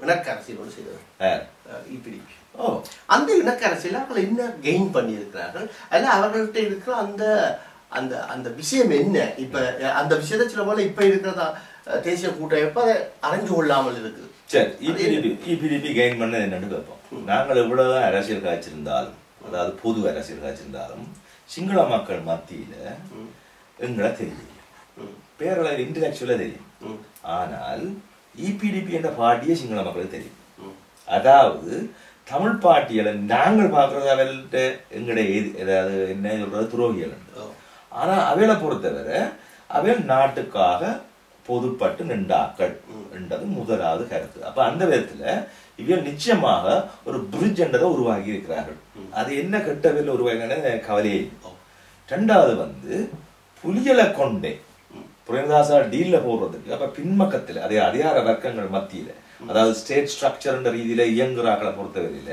A: இணக்க அரசியலோடு செய்தவர் இபிடிபி. அந்த இணக்க அரசியல் அவர்கள் என்ன கெயின் பண்ணி இருக்கிறார்கள், அல்ல அவர்கள்ட்ட இருக்கிற அந்த அந்த அந்த விஷயம் என்ன? இப்ப அந்த விஷயத்தை சில போல இப்ப இருக்கிறதா தேசிய கூட்டமைப்பு அதை அறிஞ்சு கொள்ளாமல் இருக்கு.
B: சரி, இபிடிபி கெயின் பண்ணது என்னன்னு கேட்போம். நாங்கள் எவ்வளவுதான் அரசியல் காய்ச்சிருந்தாலும் அதாவது பொது அரசியல் காய்ச்சிருந்தாலும் சிங்கள மக்கள் மத்தியில எங்களை தெரியும், பேரளவில் இன்டலெக்சுவலா தெரியும். ஆனால் இபிடிபி என்ற பார்ட்டியே சிங்கள மக்களுக்கு தெரியும். அதாவது தமிழ் பார்ட்டிகளை நாங்கள் பார்க்கறது அவள்கிட்ட எங்களுடைய ஏதாவது என்ன சொல்றது துரோகிகள். ஆனா அவைகளை பொறுத்தவரை அவைகள் நாட்டுக்காக பொதுப்பட்டு நின்றாக்கள் என்றது முதலாவது கருத்து. அப்ப அந்த விதத்துல இவர்கள் நிச்சயமாக ஒரு பிரிட்ஜ் என்றதை உருவாகி இருக்கிறார்கள். அது என்ன கெட்டவில் உருவாக கவலையே. ரெண்டாவது வந்து புலிகளை கொண்டே பிரேமதாசா டீல்ல போடுறதுக்கு அப்ப பின்பக்கத்துல அதே அதிகார வர்க்கங்கள் மத்தியில அதாவது ஸ்டேட் ஸ்ட்ரக்சர் என்ற ரீதியில இயங்குறாக்களை பொறுத்தவரையில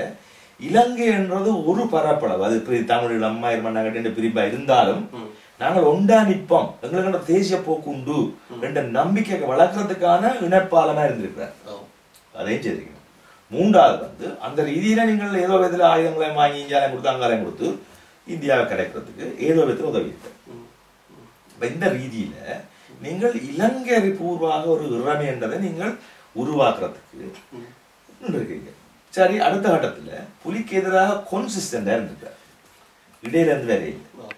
B: இலங்கை என்றது ஒரு பரப்பளவு அது தமிழ் அம்மாயிரம் மண்ணாங்கட்டி பிரிப்பா இருந்தாலும் நாங்கள் ஒன்றா நிற்போம், எங்களுக்கு தேசிய போக்கு உண்டு என்ற நம்பிக்கை வளர்க்கறதுக்கான இணைப்பாளனா இருந்திருக்கிறார். அதையும் செய்திருக்கணும். மூன்றாவது வந்து அந்த ரீதியில நீங்கள் ஏதோ விதத்துல ஆயுதங்களையும் வாங்கி இந்தியாவையும் கொடுத்து அங்காலையும் கொடுத்து இந்தியாவை கிடைக்கிறதுக்கு ஏதோ விதத்தில் உதவி இருக்கு. இந்த ரீதியில நீங்கள் இலங்கை பூர்வாக ஒரு இறமை என்றதை நீங்கள் உருவாக்குறதுக்கு இருக்கீங்க. சரி, அடுத்த கட்டத்துல புலிக்கு எதிராக கொன்சிஸ்டண்டா இருந்துட்டார். இடையில இருந்து வேற இல்லை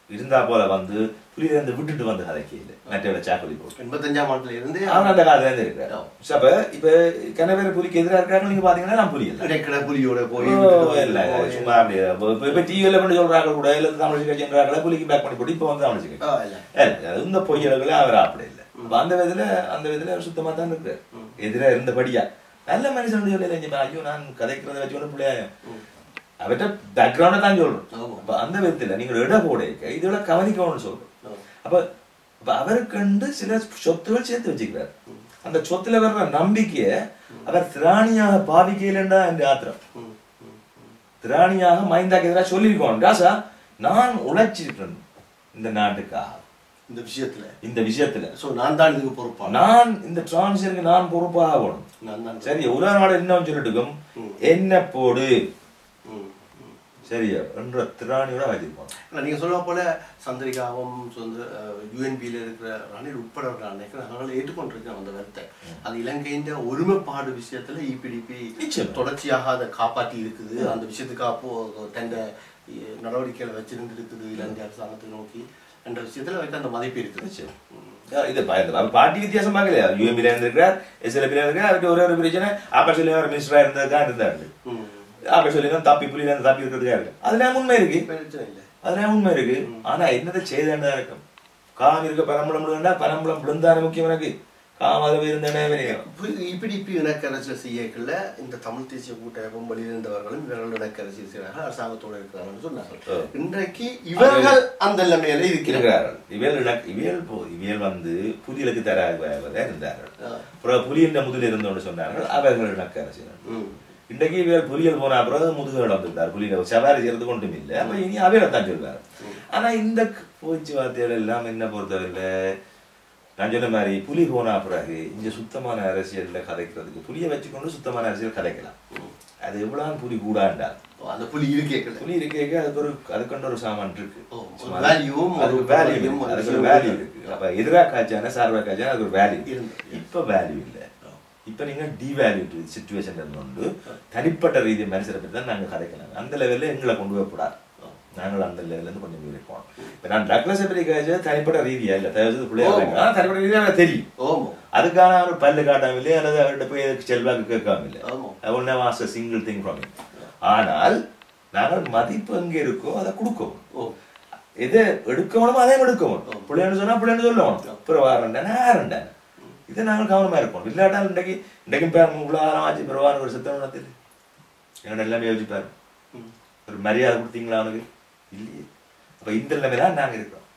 B: இருந்தா போல வந்து புலியில இருந்து விட்டுட்டு வந்து கதைக்கு இல்லை மற்ற சாக்குலி போட்டு
A: 85ஆம் ஆண்டுல இருந்து
B: அவங்க அந்த காலத்துல இருந்து இருக்காரு. அப்ப இப்ப கனவேறு புலிக்கு எதிராக இருக்காங்க. நீங்க பாத்தீங்கன்னா நான் புலி
A: இல்லை புலியோட போய்
B: இல்ல சும்மா அப்படியே இப்ப டிவியில பண்ணி சொல்றாங்க கூட இல்ல தமிழ் கட்சின்றாங்களா புலிக்கு பேக் பண்ணி போட்டு இப்ப வந்து தமிழ் இந்த பொய்யளவுல அவர் அப்படி இல்லை. அந்த விதத்துல அவர் சுத்தமா தான் இருக்காரு. எதிராக இருந்தபடியா நல்ல மனுஷன் சொல்லல. ஐயோ நான் கதைக்கிறத வச்சு பிள்ளையாயும் அவர்கிட்ட பேக்ரவுண்ட தான் சொல்றோம். அந்த விதத்துல நீங்க இட போடைக்க இதோட கவனிக்கணும்னு சொல்றோம். அப்ப அவருக்கு சில சொத்துகள் சேர்த்து வச்சுக்கிறார். அந்த சொத்துல வர்ற நம்பிக்கைய அவர் திராணியாக பாவிக்கலண்டா என்ற ஆத்திரம். திராணியாக மைந்தாக்கு எதிராக சொல்லியிருக்கோம். ராசா நான் உழைச்சிருக்கேன் இந்த நாட்டுக்காக இந்த விஷயத்துல
A: நான் தான் இதுக்கு பொறுப்பா,
B: நான் இந்த டிரான்சிஷனுக்கு நான் பொறுப்பாக ஆகணும். சரி, உலக நாடு என்ன சொல்லிட்டு என்ன போடு சரியா என்ற திராணியோட வைத்திருப்போம்.
A: நீங்க சொல்ல போல சந்திரிகாவும் யுஎன்பியில இருக்கிற ரணில் உட்பட நாங்கள் ஏற்றுக்கொண்டிருக்கோம் அந்த கருத்தை. அது இலங்கையின் ஒருமைப்பாடு விஷயத்துல இபிடிபி தொடர்ச்சியாக அதை காப்பாற்றி இருக்குது. அந்த விஷயத்துக்காக தந்த நடவடிக்கைகளை வச்சிருந்து இருக்குது இலங்கை அரசாங்கத்தை நோக்கி என்ற விஷயத்துல வைக்க அந்த மதிப்பு இருக்குது.
B: இது பார்ட்டி வித்தியாசம் பார்க்கலையா? யுஎம்பில இருந்திருக்கிறார், எஸ்எல்பில இருக்கிறார். அதுக்கு ஒரு பிரச்சனை ஆபரேஷன்ல ஒரு மினிஸ்டரா இருந்தாரு. ஆபரேஷன் தப்பி புலி தப்பி இருக்கிறதுக்காக இருக்கு. அதுல உண்மை இருக்கு, அதுல உண்மை இருக்கு. ஆனா என்னதை செய்தா இருக்கும். காம் இருக்க பரம்பளம் விழுந்தா பரம்பளம் விழுந்தான முக்கியம். எனக்கு காமாதவே இருந்தேனே
A: இபிடிபி இணக்கரசியல் செய்யக்கல இந்த தமிழ் தேசிய கூட்டமைப்பும் வெளியிருந்தவர்களும் இவர்கள் இணக்கரசியல் செய்கிறார்கள், அரசாங்கத்தோடு இருக்கிறார்கள் சொன்னார்கள். இன்றைக்கு இவர்கள் அந்த நிலைமையில இருக்கிறார்கள்.
B: இவியல் வந்து புலிகளுக்கு தராக இருந்தார்கள். புலியின் முதலில் இருந்தோன்னு சொன்னார்கள் அவர்கள் இணக்கரசியல். இன்றைக்கு இவர் புலிகள் போன அப்புறம் முதுகு நடந்துட்டார். புலியில சவாரி செய்யறது கொண்டும் இல்லை. அப்ப இனி அவையத்தான் சொல்றாரு. ஆனா இந்த பேச்சுவார்த்தைகள் எல்லாம் என்ன பொறுத்தவரை நான் சொன்ன மாதிரி புலி போனா பிறகு இங்க சுத்தமான அரசியல்ல கதைக்கிறதுக்கு புலியை வச்சுக்கொண்டு சுத்தமான அரசியல் கதைக்கலாம். அது எவ்வளவு புலி கூடாண்டா
A: அந்த புலி
B: இருக்கேக்க அதுக்கு ஒரு சாமான் இருக்கு,
A: அதுக்கு
B: ஒரு வேல்யூ இருக்கு. அப்ப எதிராக காய்ச்சான சார்பா காய்ச்சான அதுக்கு ஒரு வேல்யூ. இப்ப வேல்யூ இல்லை. இப்ப நீங்க டிவேல்யூ சிச்சுவேஷன் இருந்து தனிப்பட்ட ரீதியை மனுஷரை பற்றி தான் நாங்க கதைக்கலாம். அந்த லெவல்ல எங்களை கொண்டு போகக்கூடாது. நாங்கள் அந்த லெவல்ல இருந்து கொஞ்சம் இருக்கோம். இப்ப நான் ட்ரக்லஸ் எப்படி காய்ச்சா தனிப்பட்ட ரீதியா இல்ல பிள்ளையா தனிப்பட்ட ரீதியா தெரியும். அதுக்கான ஒரு பல்லு காட்டாம இல்லையா அல்லது அவர்கிட்ட போய் செல்வாக்கு கேட்காம இல்லை. Single thing from it. ஆனால் நாங்கள் மதிப்பு எங்க இருக்கோ அதை கொடுக்கணும். எதை எடுக்கணும் அதையும் எடுக்கணும். பிள்ளைன்னு சொன்னா பிள்ளைன்னு சொல்லணும். பிறவாரண்டா இதை நாங்கள் கவனமா இருக்கணும். இல்லாட்டால் இன்றைக்கும் பேர் இவ்வளவு ஆரம் ஆச்சு பிறவான ஒரு சித்தம் தெரியல என்னோட எல்லாமே யோசிப்பாரு. ஒரு மரியாதை கொடுத்தீங்களா அவனுக்கு இல்லையே. அப்ப இந்த நிலைமைதான் நாங்க இருக்கிறோம்.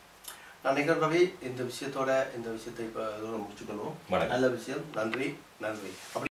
A: நான் நினைக்கிறேன் ரவி, இந்த விஷயத்தை இப்ப முடிச்சுக்கணும். நல்ல விஷயம். நன்றி. அப்படி